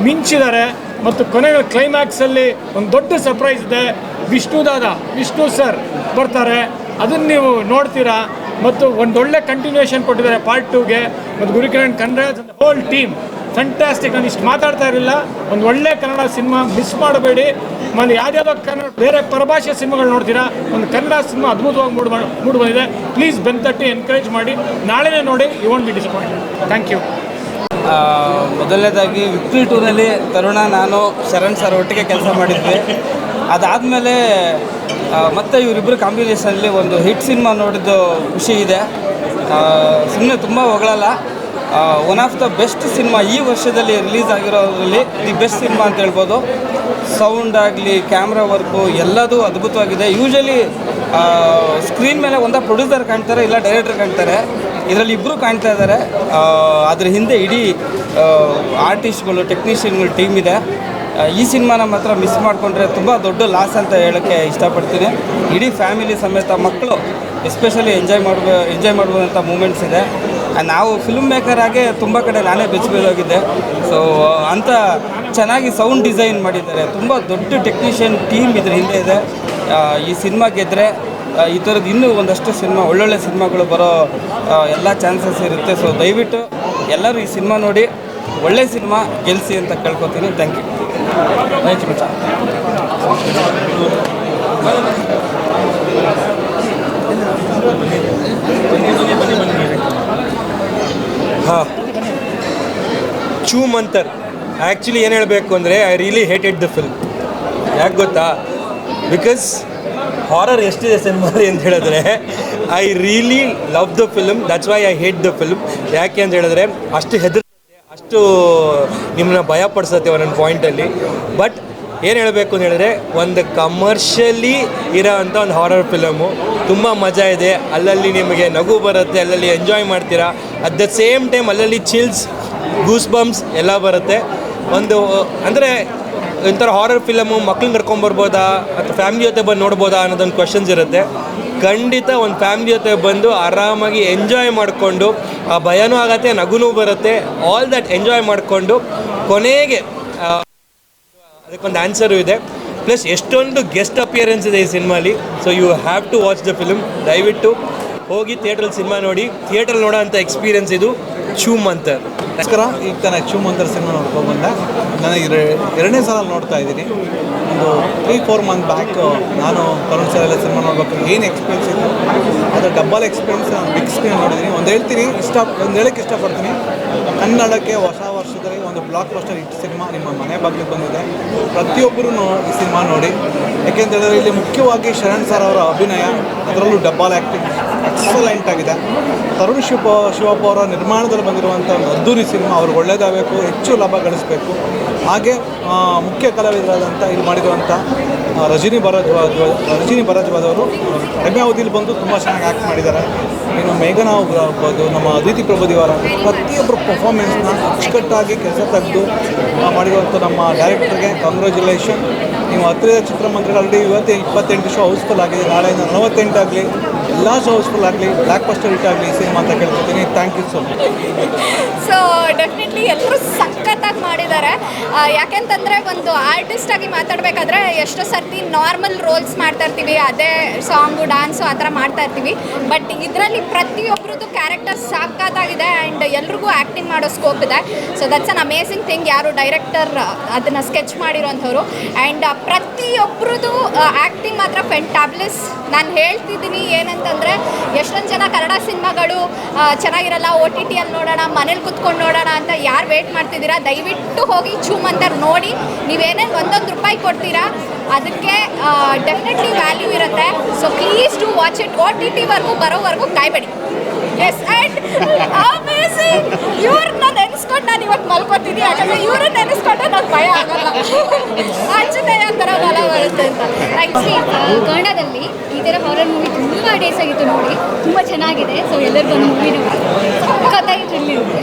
ಮಿಂಚಿದ್ದಾರೆ. ಮತ್ತು ಕೊನೆಯ ಕ್ಲೈಮ್ಯಾಕ್ಸಲ್ಲಿ ಒಂದು ದೊಡ್ಡ ಸರ್ಪ್ರೈಸ್ ಇದೆ. ವಿಷ್ಣು ಸರ್ ಬರ್ತಾರೆ, ಅದನ್ನು ನೀವು ನೋಡ್ತೀರಾ. ಮತ್ತು ಒಂದೊಳ್ಳೆ ಕಂಟಿನ್ಯೂಷನ್ ಕೊಟ್ಟಿದ್ದಾರೆ ಪಾರ್ಟ್ 2ಗೆ. ಮತ್ತು Gurukiran congrats whole team, fantastic. ನಾನು ಇಷ್ಟು ಮಾತಾಡ್ತಾ ಇರಲಿಲ್ಲ. ಒಂದು ಒಳ್ಳೆ ಕನ್ನಡ ಸಿನಿಮಾ ಮಿಸ್ ಮಾಡಬೇಡಿ. ಆಮೇಲೆ ಯಾವುದ್ಯಾವುದೋ ಬೇರೆ ಪರಭಾಷೆ ಸಿನಿಮಾಗಳು ನೋಡ್ತೀರಾ, ಒಂದು ಕನ್ನಡ ಸಿನಿಮಾ ಅದ್ಭುತವಾಗಿ ಮೂಡ್ ಬಂದಿದೆ. ಪ್ಲೀಸ್ ಬೆನ್ತಟ್ಟಿ ಎನ್ಕರೇಜ್ ಮಾಡಿ, ನಾಳೆನೇ ನೋಡಿ, you want be disappointed. Thank you. ಮೊದಲನೇದಾಗಿ ವಿಕ್ಟ್ರಿ 2ನಲ್ಲಿ ತರುಣ, ನಾನು ಶರಣ್ ಸರ್ ಒಟ್ಟಿಗೆ ಕೆಲಸ ಮಾಡಿದ್ವಿ. ಅದಾದಮೇಲೆ ಮತ್ತು ಇವರಿಬ್ಬರು ಕಾಂಬಿನೇಷನಲ್ಲಿ ಒಂದು ಹಿಟ್ ಸಿನಿಮಾ ನೋಡಿದ್ದು ಖುಷಿ ಇದೆ. ಸುಮ್ಮನೆ ತುಂಬ ಹೊಗಳಲ್ಲ. One of the best cinema ಈ ವರ್ಷದಲ್ಲಿ ರಿಲೀಸ್ ಆಗಿರೋದ್ರಲ್ಲಿ ದಿ ಬೆಸ್ಟ್ ಸಿನಿಮಾ ಅಂತ ಹೇಳ್ಬೋದು. ಸೌಂಡ್ ಆಗಲಿ, ಕ್ಯಾಮ್ರಾ ವರ್ಕು ಎಲ್ಲದೂ ಅದ್ಭುತವಾಗಿದೆ. ಯೂಶಲಿ ಸ್ಕ್ರೀನ್ ಮೇಲೆ ಒಂದ ಪ್ರೊಡ್ಯೂಸರ್ ಕಾಣ್ತಾರೆ, ಇಲ್ಲ ಡೈರೆಕ್ಟರ್ ಕಾಣ್ತಾರೆ. ಇದರಲ್ಲಿ ಇಬ್ಬರು ಕಾಣ್ತಾ ಇದ್ದಾರೆ. ಅದ್ರ ಹಿಂದೆ ಇಡೀ ಆರ್ಟಿಸ್ಟ್ಗಳು, ಟೆಕ್ನಿಷಿಯನ್ಗಳು ಟೀಮ್ ಇದೆ. ಈ ಸಿನಿಮಾನ ಮಾತ್ರ ಮಿಸ್ ಮಾಡಿಕೊಂಡ್ರೆ ತುಂಬ ದೊಡ್ಡ ಲಾಸ್ ಅಂತ ಹೇಳೋಕ್ಕೆ ಇಷ್ಟಪಡ್ತೀನಿ. ಇಡೀ ಫ್ಯಾಮಿಲಿ ಸಮೇತ ಮಕ್ಕಳು ಎಸ್ಪೆಷಲಿ ಎಂಜಾಯ್ ಮಾಡುವಂಥ ಮೂಮೆಂಟ್ಸ್ ಇದೆ. ನಾವು ಫಿಲ್ಮ್ ಮೇಕರ್ ಆಗಿ ತುಂಬ ಕಡೆ ನಾನೇ ಬೆಚ್ಚಬೇದೋಗಿದ್ದೆ. ಸೊ ಅಂಥ ಚೆನ್ನಾಗಿ ಸೌಂಡ್ ಡಿಸೈನ್ ಮಾಡಿದ್ದಾರೆ. ತುಂಬ ದೊಡ್ಡ ಟೆಕ್ನಿಷಿಯನ್ ಟೀಮ್ ಇದ್ರ ಹಿಂದೆ ಇದೆ. ಈ ಸಿನಿಮಾ ಗೆದ್ದರೆ ಈ ಥರದ್ದು ಇನ್ನೂ ಒಂದಷ್ಟು ಸಿನಿಮಾ, ಒಳ್ಳೊಳ್ಳೆ ಸಿನಿಮಾಗಳು ಬರೋ ಎಲ್ಲ ಚಾನ್ಸಸ್ ಇರುತ್ತೆ. ಸೊ ದಯವಿಟ್ಟು ಎಲ್ಲರೂ ಈ ಸಿನಿಮಾ ನೋಡಿ ಒಳ್ಳೆ ಸಿನಿಮಾ ಗೆಲ್ಲಿಸಿ ಅಂತ ಕೇಳ್ಕೊತೀನಿ. Thank you. ಹಾಂ, ಚೂ ಮಂತರ್ ಆ್ಯಕ್ಚುಲಿ ಏನು ಹೇಳಬೇಕು ಅಂದರೆ I really hated the film. ಯಾಕೆ ಗೊತ್ತಾ? ಬಿಕಾಸ್ ಹಾರರ್ ಎಷ್ಟಿದೆ ಸಿನಿಮಾಲಿ ಅಂತ ಹೇಳಿದ್ರೆ I really love the film, that's why I hate the film. ಯಾಕೆ ಅಂತ ಹೇಳಿದ್ರೆ ಅಷ್ಟು ಅಷ್ಟು ನಿಮ್ಮನ್ನ ಭಯಪಡಿಸುತ್ತೆ ಒಂದೊಂದು ಪಾಯಿಂಟಲ್ಲಿ. ಬಟ್ ಏನು ಹೇಳಬೇಕು ಅಂತ ಹೇಳಿದ್ರೆ ಒಂದು ಕಮರ್ಷಿಯಲಿ ಇರೋ ಅಂಥ ಒಂದು ಹಾರರ್ ಫಿಲಮು. ತುಂಬ ಮಜಾ ಇದೆ. ಅಲ್ಲಲ್ಲಿ ನಿಮಗೆ ನಗು ಬರುತ್ತೆ, ಅಲ್ಲಲ್ಲಿ ಎಂಜಾಯ್ ಮಾಡ್ತೀರಾ. ಅಟ್ ದ ಸೇಮ್ ಟೈಮ್ ಅಲ್ಲಲ್ಲಿ ಚಿಲ್ಸ್, ಗೂಸ್ ಬಂಪ್ಸ್ ಎಲ್ಲ ಬರುತ್ತೆ. ಒಂದು ಅಂದರೆ ಒಂಥರ ಹಾರರ್ ಫಿಲಮು ಮಕ್ಳನ್ನ ಕರ್ಕೊಂಬರ್ಬೋದಾ ಅಥವಾ ಫ್ಯಾಮಿಲಿ ಜೊತೆ ಬಂದು ನೋಡ್ಬೋದಾ ಅನ್ನೋದೊಂದು ಕ್ವಶನ್ಸ್ ಇರುತ್ತೆ. ಖಂಡಿತ ಒಂದು ಫ್ಯಾಮಿಲಿ ಜೊತೆ ಬಂದು ಆರಾಮಾಗಿ ಎಂಜಾಯ್ ಮಾಡಿಕೊಂಡು, ಆ ಭಯನೂ ಆಗುತ್ತೆ, ನಗುನೂ ಬರುತ್ತೆ, ಆಲ್ ದಟ್ ಎಂಜಾಯ್ ಮಾಡಿಕೊಂಡು ಕೊನೆಗೆ ಅದಕ್ಕೊಂದು ಆನ್ಸರು ಇದೆ. ಪ್ಲಸ್ ಎಷ್ಟೊಂದು ಗೆಸ್ಟ್ ಅಪಿಯರೆನ್ಸ್ ಇದೆ ಈ ಸಿನಿಮಾಲಿ. So you have to watch the film. ದಯವಿಟ್ಟು ಹೋಗಿ ಥಿಯೇಟ್ರಲ್ಲಿ ಸಿನಿಮಾ ನೋಡಿ. ಥಿಯೇಟ್ರಲ್ಲಿ ನೋಡೋ ಅಂಥ ಎಕ್ಸ್ಪೀರಿಯನ್ಸ್ ಇದು ಚೂ ಮಂತರ್. ನಮಸ್ಕಾರ. ಈಗ ತಾನೇ ಚೂ ಮಂತರ್ ಸಿನಿಮಾ ನೋಡ್ಕೊಂಡ್ಬಂದೆ. ನನಗೆ ಎರಡನೇ ಸಲ ನೋಡ್ತಾ ಇದ್ದೀನಿ. ಒಂದು 3-4 ಮಂತ್ ಬ್ಯಾಕ್ ನಾನು ತರುಣ್ ಸರ್ ಎಲ್ಲ ಸಿನಿಮಾ ನೋಡ್ಬೇಕು ಏನು ಎಕ್ಸ್ಪೀರಿಯನ್ಸ್ ಇತ್ತು, ಅದು ಡಬಲ್ ಎಕ್ಸ್ಪೀರಿಯನ್ಸ್. ನಾನು ಬಿಗ್ ಸ್ಕ್ರೀನ್ ನೋಡಿದ್ದೀನಿ. ಒಂದು ಹೇಳೋಕ್ಕೆ ಇಷ್ಟಪಡ್ತೀನಿ, ಕನ್ನಡಕ್ಕೆ ಹೊಸ ವರ್ಷದಲ್ಲಿ ಒಂದು ಬ್ಲಾಕ್ ಬಸ್ಟರ್ ಹಿಟ್ ಸಿನಿಮಾ ನಿಮ್ಮ ಮನೆ ಬಾಗಿಲಿಗೆ ಬಂದಿದೆ. ಪ್ರತಿಯೊಬ್ಬರೂ ಈ ಸಿನಿಮಾ ನೋಡಿ. ಯಾಕೆಂತೇಳಿದ್ರೆ ಇಲ್ಲಿ ಮುಖ್ಯವಾಗಿ ಶರಣ್ ಸರ್ ಅವರ ಅಭಿನಯ, ಅದರಲ್ಲೂ ಡಬಲ್ ಆ್ಯಕ್ಟಿಂಗ್ ಎಕ್ಸಲೆಂಟ್ ಆಗಿದೆ. ತರುಣ್ ಶಿವಪ್ಪ ಅವರ ನಿರ್ಮಾಣದಲ್ಲಿ ಬಂದಿರುವಂಥ ಒಂದು ಅದ್ದೂರಿ ಸಿನಿಮಾ. ಅವ್ರಿಗೆ ಒಳ್ಳೆಯದಾಗಬೇಕು, ಹೆಚ್ಚು ಲಾಭ ಗಳಿಸಬೇಕು. ಹಾಗೆ ಮುಖ್ಯ ಕಲಾವಿದರಾದಂಥ ಇಲ್ಲಿ ಮಾಡಿರುವಂಥ ರಜನಿ ಭರದ್ವಾಜ್ ಅವರು ಕಡಿಮೆ ಅವಧಿಯಲ್ಲಿ ಬಂದು ತುಂಬ ಚೆನ್ನಾಗಿ ಆ್ಯಕ್ಟ್ ಮಾಡಿದ್ದಾರೆ. ಇನ್ನು ಮೇಘನಾ ಆಗ್ಬೋದು, ನಮ್ಮ ಅದಿತಿ ಪ್ರಭುದೇವರ ಪ್ರತಿಯೊಬ್ಬರು ಪರ್ಫಾರ್ಮೆನ್ಸ್ನ ಅಚ್ಚುಕಟ್ಟಾಗಿ ಕೆಲಸ ತೆಗೆದು ಮಾಡಿರುವಂಥ ನಮ್ಮ ಡೈರೆಕ್ಟರ್ಗೆ ಕಂಗ್ರ್ಯಾಚುಲೇಷನ್. ನೀವು ಹತ್ತಿರದ ಚಿತ್ರಮಂದಿರಗಳಲ್ಲಿ 28 ಶೋ ಹೌಸ್ಫುಲ್ ಆಗಿದೆ. ನಾಳೆಯಿಂದ 48 ಆಗಲಿ, ಎಲ್ಲ ಶೋ ಹೌಸ್ಫುಲ್ ಆಗಲಿ, ಬ್ಲ್ಯಾಕ್ ಬಸ್ಟರ್ ಹಿಟ್ ಆಗಲಿ ಸಿನಿಮಾ ಅಂತ ಕೇಳ್ಕೊತೀನಿ. Thank you so much. So definitely ಎಲ್ಲರೂ ಸಖತ್ತಾಗಿ ಮಾಡಿದ್ದಾರೆ. ಯಾಕೆಂತಂದರೆ ಒಂದು ಆರ್ಟಿಸ್ಟ್ ಆಗಿ ಮಾತಾಡಬೇಕಾದ್ರೆ ಎಷ್ಟೋ ಸರ್ತಿ ನಾರ್ಮಲ್ ರೋಲ್ಸ್ ಮಾಡ್ತಾ ಇರ್ತೀವಿ, ಅದೇ ಸಾಂಗು ಡ್ಯಾನ್ಸು ಆ ಥರ ಮಾಡ್ತಾ ಇರ್ತೀವಿ. ಬಟ್ ಇದರಲ್ಲಿ ಪ್ರತಿಯೊಬ್ಬರದ್ದು ಕ್ಯಾರೆಕ್ಟರ್ ಸಖತ್ತಾಗಿದೆ ಆ್ಯಂಡ್ ಎಲ್ರಿಗೂ ಆ್ಯಕ್ಟಿಂಗ್ ಮಾಡೋ ಸ್ಕೋಪ್ ಇದೆ. So that's an amazing thing. ಯಾರು ಡೈರೆಕ್ಟರ್ ಅದನ್ನು ಸ್ಕೆಚ್ ಮಾಡಿರೋಂಥವ್ರು. ಆ್ಯಂಡ್ ಪ್ರತಿಯೊಬ್ಬರದ್ದು ಆ್ಯಕ್ಟಿಂಗ್ ಮಾತ್ರ ಫೆಂಟಾಬ್ಲೆಸ್. ನಾನು ಹೇಳ್ತಿದ್ದೀನಿ ಏನಂತಂದರೆ, ಎಷ್ಟೊಂದು ಜನ ಕನ್ನಡ ಸಿನಿಮಾಗಳು ಚೆನ್ನಾಗಿರಲ್ಲ, OTT ಅಲ್ಲಿ ನೋಡೋಣ, ಮನೇಲಿ ಕುತ್ಕೊಂಡು ನೋಡೋಣ ಅಂತ ಯಾರು ವೇಟ್ ಮಾಡ್ತಿದ್ದೀರಾ, ದಯವಿಟ್ಟು ಹೋಗಿ ಚೂ ಮಂತರ್ ನೋಡಿ. ನೀವೇನೇನು ₹1 ಕೊಡ್ತೀರಾ ಅದಕ್ಕೆ ಡೆಫಿನೆಟ್ಲಿ ವ್ಯಾಲ್ಯೂ ಇರುತ್ತೆ. So please to watch it. OTT ಬರೋವರೆಗೂ ಕಾಯ್ಬೇಡಿ. S and amazing. ಇವ್ರನ್ನ ನೆನೆಸ್ಕೊಂಡು ನಾನು ಇವತ್ತು ಮಲ್ಕೋತೀನಿ. ಯಾಕಂದರೆ ಇವ್ರನ್ನ ನೆನೆಸ್ಕೊಂಡ್ರೆ నాకు ಭಯ ಆಗಲ್ಲ. ಆಂಜನೇಯ ಥರ ಬಲ ಬರುತ್ತೆ ಅಂತ. ಕನ್ನಡದಲ್ಲಿ ಈ ಥರ ಹಾರರ್ ಮೂವಿ ತುಂಬ ಡೇಸ್ ಆಗಿತ್ತು ನೋಡಿ, ತುಂಬ ಚೆನ್ನಾಗಿದೆ. ಸೊ ಎಲ್ಲರಿಗೂ ಒಂದು ಮೂವಿ ನೋಡಿ ಸಖತ್ತಾಗಿ ಥ್ರಿಲ್ ಇರುತ್ತೆ.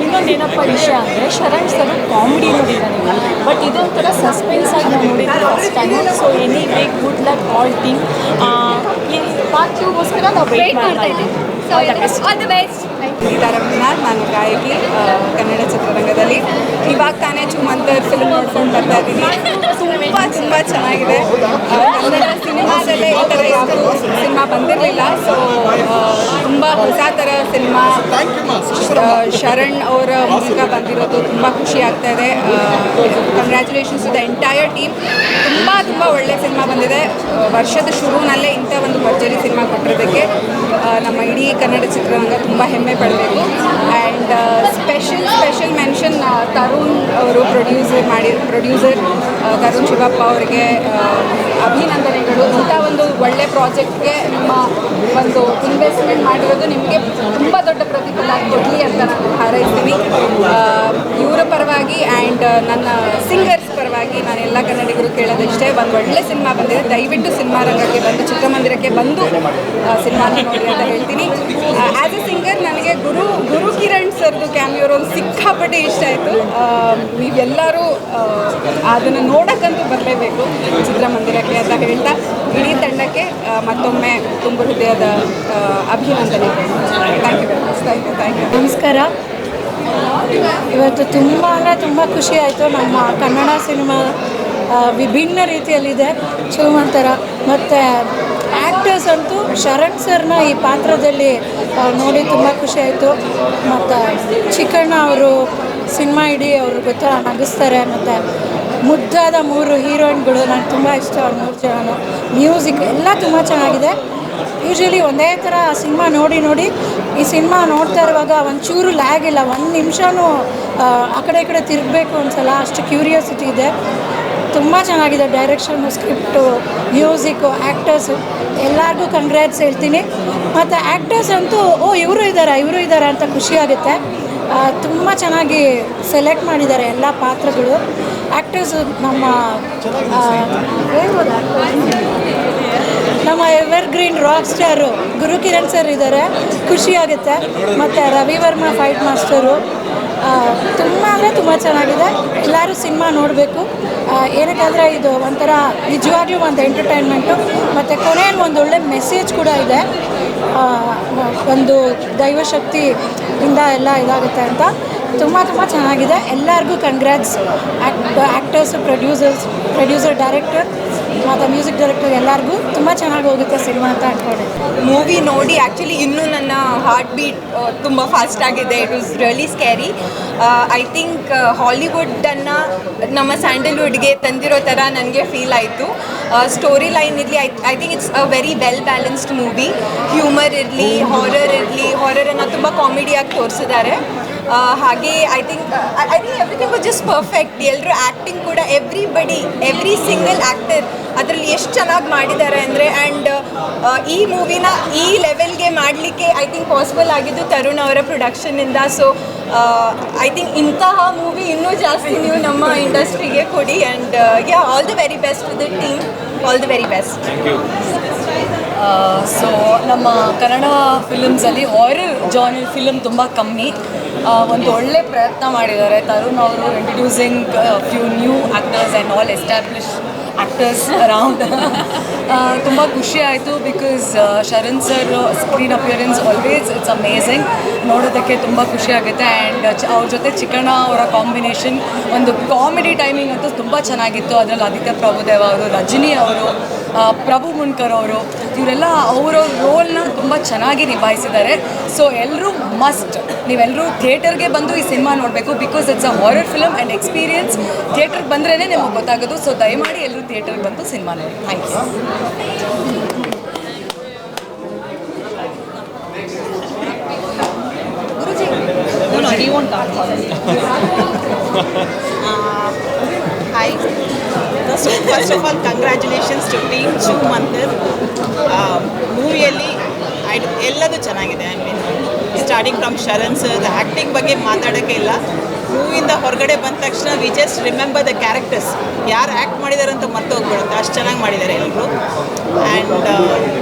ಇನ್ನೊಂದು ಏನಪ್ಪ ವಿಷಯ ಅಂದರೆ, ಶರಣ್ ಸರ್ ಕಾಮಿಡಿ ನೋಡಿದ್ದಾನೆ, ಬಟ್ ಇದೊಂಥರ ಸಸ್ಪೆನ್ಸ್ ಆಗಿ ನಾವು ನೋಡಿದ್ದು first time. So anyway good luck all team. ಈ ಪಾರ್ಟ್ 2ಗೋಸ್ಕರ ನಾವು ವೇಟ್ ಮಾಡ್ತಾ ಇದ್ದೀವಿ. So all the best. Geetha Ravinath, ನಾನು ಗಾಯಕಿ ಕನ್ನಡ ಚಿತ್ರರಂಗದಲ್ಲಿ. ಇವಾಗ ತಾನೇ ಚೂ ಮಂತರ್ ಫಿಲ್ಮ್ ನೋಡ್ಕೊಂಡು ಬರ್ತಾ ಇದ್ದೀನಿ. ತುಂಬ ಚೆನ್ನಾಗಿದೆ. ಕನ್ನಡ ಸಿನಿಮಾದಲ್ಲೇ ಈ ಥರ ಯಾವುದು ಸಿನಿಮಾ ಬಂದಿರಲಿಲ್ಲ. ಸೊ ತುಂಬ ಹೊಸ ಥರ ಸಿನಿಮಾ ಶರಣ್ ಅವರ ಮೂಲಕ ಬಂದಿರೋದು ತುಂಬ ಖುಷಿ ಆಗ್ತಾ ಇದೆ. Congratulations to the entire team. ತುಂಬ ಒಳ್ಳೆ ಸಿನಿಮಾ ಬಂದಿದೆ. ವರ್ಷದ ಶುರುವಿನಲ್ಲೇ ಇಂಥ ಒಂದು ಭರ್ಜರಿ ಸಿನಿಮಾ ಕೊಟ್ಟಿರೋದಕ್ಕೆ ನಮ್ಮ ಇಡೀ ಕನ್ನಡ ಚಿತ್ರರಂಗ ತುಂಬ ಹೆಮ್ಮೆ ಪಡಬೇಕು. ಆ್ಯಂಡ್ ಸ್ಪೆಷಲ್ ಮೆನ್ಷನ್ ತರುಣ್ ಅವರು ಪ್ರೊಡ್ಯೂಸರ್ ತರುಣ್ ಶಿವಪ್ಪ ಅವರಿಗೆ ಅಭಿನಂದನೆಗಳು. ಇಂಥ ಒಂದು ಒಳ್ಳೆ ಪ್ರಾಜೆಕ್ಟ್ಗೆ ನಿಮ್ಮ ಒಂದು ಇನ್ವೆಸ್ಟ್ಮೆಂಟ್ ಮಾಡಿರೋದು ನಿಮಗೆ ತುಂಬ ದೊಡ್ಡ ಪ್ರತಿಫಲ ಕೊಡಲಿ ಅಂತ ನಾನು ಹಾರೈಸ್ತೀನಿ. ಇವರ ಪರವಾಗಿ ಆ್ಯಂಡ್ ನನ್ನ ಸಿಂಗರ್ಸ್ ಪರವಾಗಿ ನಾನು ಎಲ್ಲ ಕನ್ನಡಿಗರು ಕೇಳೋದಷ್ಟೇ, ಒಂದು ಒಳ್ಳೆ ಸಿನಿಮಾ ಬಂದಿದೆ. ದಯವಿಟ್ಟು ಸಿನಿಮಾ ರಂಗಕ್ಕೆ ಬಂದು, ಚಿತ್ರಮಂದಿರಕ್ಕೆ ಬಂದು ಸಿನಿಮಾನ ನೋಡಿ ಅಂತ ಹೇಳ್ತೀನಿ. ಆ್ಯಸ್ ಎ ಶಂಕರ್ ನನಗೆ ಗುರು ಕಿರಣ್ ಸರ್ದು ಕ್ಯಾಮಿಯೋ ರೋಲ್ ಸಿಕ್ಕಾಪಟ್ಟೆ ಇಷ್ಟ ಆಯಿತು. ನೀವೆಲ್ಲರೂ ಅದನ್ನು ನೋಡೋಕ್ಕಂತೂ ಬರಲೇಬೇಕು ಚಿತ್ರಮಂದಿರಕ್ಕೆ ಅಂತ ಹೇಳ್ತಾ ಇಡೀ ತಂಡಕ್ಕೆ ಮತ್ತೊಮ್ಮೆ ತುಂಬ ಹೃದಯದ ಅಭಿನಂದನೆ. Thank you very much. Thank you. ನಮಸ್ಕಾರ. ಇವತ್ತು ತುಂಬ ಅಂದರೆ ತುಂಬ ಖುಷಿ ಆಯಿತು. ನಮ್ಮ ಕನ್ನಡ ಸಿನಿಮಾ ವಿಭಿನ್ನ ರೀತಿಯಲ್ಲಿದೆ ಚೂಮಂತರ. ಮತ್ತು ಆ್ಯಕ್ಟರ್ಸ್ ಅಂತೂ ಶರಣ್ ಸರ್ನ ಈ ಪಾತ್ರದಲ್ಲಿ ನೋಡಿ ತುಂಬ ಖುಷಿ ಆಯಿತು. ಮತ್ತು ಚಿಕ್ಕಣ್ಣ ಅವರು ಸಿನಿಮಾ ಇಡೀ ಅವರು ಗೊತ್ತಾ ನಗಿಸ್ತಾರೆ. ಮತ್ತು ಮುದ್ದಾದ 3 ಹೀರೋಯಿನ್ಗಳು ನನಗೆ ತುಂಬ ಇಷ್ಟ. ಅವ್ರು 3 ಜನನು ಮ್ಯೂಸಿಕ್ ಎಲ್ಲ ತುಂಬ ಚೆನ್ನಾಗಿದೆ. ಯೂಶ್ವಲಿ ಒಂದೇ ಥರ ಸಿನಿಮಾ ನೋಡಿ ಈ ಸಿನಿಮಾ ನೋಡ್ತಾ ಇರುವಾಗ ಒಂಚೂರು ಲ್ಯಾಗ್ ಇಲ್ಲ, 1 ನಿಮಿಷನೂ ಆ ಕಡೆ ಈ ಕಡೆ ತಿರುಗಬೇಕು ಅನ್ಸಲ್ಲ, ಅಷ್ಟು ಕ್ಯೂರಿಯಾಸಿಟಿ ಇದೆ. ತುಂಬ ಚೆನ್ನಾಗಿದೆ ಡೈರೆಕ್ಷನ್ನು, ಸ್ಕ್ರಿಪ್ಟು, ಮ್ಯೂಸಿಕ್ಕು, ಆ್ಯಕ್ಟರ್ಸು ಎಲ್ಲರಿಗೂ ಕಂಗ್ರ್ಯಾಟ್ಸ್ ಹೇಳ್ತೀನಿ. ಮತ್ತು ಆ್ಯಕ್ಟರ್ಸ್ ಅಂತೂ ಇವರು ಇದ್ದಾರೆ ಅಂತ ಖುಷಿಯಾಗುತ್ತೆ. ತುಂಬ ಚೆನ್ನಾಗಿ ಸೆಲೆಕ್ಟ್ ಮಾಡಿದ್ದಾರೆ ಎಲ್ಲ ಪಾತ್ರಗಳು. ಆ್ಯಕ್ಟರ್ಸ್ ನಮ್ಮ ಎವರ್ಗ್ರೀನ್ ರಾಕ್ ಸ್ಟಾರು ಗುರು ಕಿರಣ್ ಸರ್ ಇದ್ದಾರೆ, ಖುಷಿಯಾಗುತ್ತೆ. ಮತ್ತು ರವಿ ವರ್ಮಾ ಫೈಟ್ ಮಾಸ್ಟರು ತುಂಬ ಅಂದರೆ ತುಂಬ ಚೆನ್ನಾಗಿದೆ. ಎಲ್ಲರೂ ಸಿನಿಮಾ ನೋಡಬೇಕು. ಏನಕ್ಕಾದರೆ ಇದು ಒಂಥರ ನಿಜವಾಗ್ಲೂ ಒಂದು ಎಂಟರ್ಟೈನ್ಮೆಂಟು. ಮತ್ತು ಕೊನೆಯಲ್ಲಿ ಒಂದು ಒಳ್ಳೆ ಮೆಸೇಜ್ ಕೂಡ ಇದೆ. ಒಂದು ದೈವಶಕ್ತಿಯಿಂದ ಎಲ್ಲ ಇದಾಗುತ್ತೆ ಅಂತ ತುಂಬ ಚೆನ್ನಾಗಿದೆ. ಎಲ್ಲರಿಗೂ ಕಂಗ್ರ್ಯಾಟ್ಸ್. ಆ್ಯಕ್ಟರ್ಸು, ಪ್ರೊಡ್ಯೂಸರ್, ಡೈರೆಕ್ಟರ್ ಮತ್ತು ಮ್ಯೂಸಿಕ್ ಡೈರೆಕ್ಟರ್ ಎಲ್ಲರಿಗೂ ತುಂಬ ಚೆನ್ನಾಗಿ ಹೋಗುತ್ತೆ ಸಿನಿಮಾ ಅಂತ ಅಂದ್ಕೊಂಡೆ. ಮೂವಿ ನೋಡಿ ಆ್ಯಕ್ಚುಲಿ ಇನ್ನೂ ನನ್ನ ಹಾರ್ಟ್ ಬೀಟ್ ತುಂಬ ಫಾಸ್ಟ್ ಆಗಿದೆ. It was really scary. I think ಹಾಲಿವುಡ್ಡನ್ನು ನಮ್ಮ ಸ್ಯಾಂಡಲ್ವುಡ್ಗೆ ತಂದಿರೋ ಥರ ನನಗೆ ಫೀಲ್ ಆಯಿತು. ಸ್ಟೋರಿ ಲೈನ್ ಇರಲಿ, I think it's a very well balanced movie. Humour ಇರಲಿ, ಹಾರರನ್ನು ತುಂಬ ಕಾಮಿಡಿಯಾಗಿ ತೋರಿಸಿದ್ದಾರೆ. ಹಾಗೆ I think everything was just perfect. ಎಲ್ಲರೂ ಆ್ಯಕ್ಟಿಂಗ್ ಕೂಡ ಎವ್ರಿ ಸಿಂಗಲ್ ಆ್ಯಕ್ಟರ್ ಅದರಲ್ಲಿ ಎಷ್ಟು ಚೆನ್ನಾಗಿ ಮಾಡಿದ್ದಾರೆ ಅಂದರೆ. ಆ್ಯಂಡ್ ಈ ಮೂವಿನ ಈ ಲೆವೆಲ್ಗೆ ಮಾಡಲಿಕ್ಕೆ ಐ ಥಿಂಕ್ ಪಾಸಿಬಲ್ ಆಗಿದ್ದು ತರುಣ್ ಅವರ ಪ್ರೊಡಕ್ಷನ್ನಿಂದ. ಸೊ ಐ ಥಿಂಕ್ ಇಂತಹ ಮೂವಿ ಇನ್ನೂ ಜಾಸ್ತಿ ನೀವು ನಮ್ಮ ಇಂಡಸ್ಟ್ರಿಗೆ ಕೊಡಿ. And all the very best to the team. All the very best. So ನಮ್ಮ ಕನ್ನಡ ಫಿಲಮ್ಸಲ್ಲಿ ಹಾರರ್ ಜಾನರ್ ಫಿಲಮ್ ತುಂಬ ಕಮ್ಮಿ. ಒಂದು ಒಳ್ಳೆ ಪ್ರಯತ್ನ ಮಾಡಿದ್ದಾರೆ ತರುಣ್ ಅವರು, introducing few new actors and all establish actors around. ತುಂಬ ಖುಷಿ ಆಯಿತು because Sharan sir screen appearance always it's amazing. ನೋಡೋದಕ್ಕೆ ತುಂಬ ಖುಷಿ ಆಗುತ್ತೆ. ಆ್ಯಂಡ್ ಅವ್ರ ಜೊತೆ ಚಿಕ್ಕಣ್ಣ ಅವರ ಕಾಂಬಿನೇಷನ್, ಒಂದು ಕಾಮಿಡಿ ಟೈಮಿಂಗ್ ಅಂತೂ ತುಂಬ ಚೆನ್ನಾಗಿತ್ತು. ಅದರಲ್ಲಿ ಆದಿತ್ಯ ಪ್ರಭುದೇವ ಅವರು, ರಜನಿ ಅವರು, ಪ್ರಭು ಮುನ್ಕರ್ ಅವರು, ಇವರೆಲ್ಲ ಅವರ ರೋಲ್ನ ತುಂಬ ಚೆನ್ನಾಗಿ ನಿಭಾಯಿಸಿದ್ದಾರೆ. ಸೊ ಎಲ್ಲರೂ ಮಸ್ಟ್, ನೀವೆಲ್ಲರೂ ಥಿಯೇಟರ್ಗೆ ಬಂದು ಈ ಸಿನಿಮಾ ನೋಡಬೇಕು. Because it's a horror film and experience. ಥಿಯೇಟರ್ಗೆ ಬಂದ್ರೇ ನಿಮಗೆ ಗೊತ್ತಾಗೋದು. ಸೊ ದಯಮಾಡಿ ಎಲ್ಲರೂ ಥಿಯೇಟರ್ಗೆ ಬಂದು ಸಿನಿಮಾ ನೋಡಿ. Thank you. Hi. First of all, congratulations to team Choo Mantar. ಮೂವಿಯಲ್ಲಿ ಎಲ್ಲದೂ ಚೆನ್ನಾಗಿದೆ. I mean starting from Sharan sir acting ಬಗ್ಗೆ ಮಾತಾಡೋಕ್ಕೆ ಇಲ್ಲ. ಮೂವಿಯಿಂದ ಹೊರಗಡೆ ಬಂದ ತಕ್ಷಣ we just remember the characters, ಯಾರು ಆ್ಯಕ್ಟ್ ಮಾಡಿದ್ದಾರೆ ಅಂತ ಮರ್ತೋಗ್ಬಿಡುತ್ತೆ, ಅಷ್ಟು ಚೆನ್ನಾಗಿ ಮಾಡಿದ್ದಾರೆ ಎಲ್ಲರೂ. And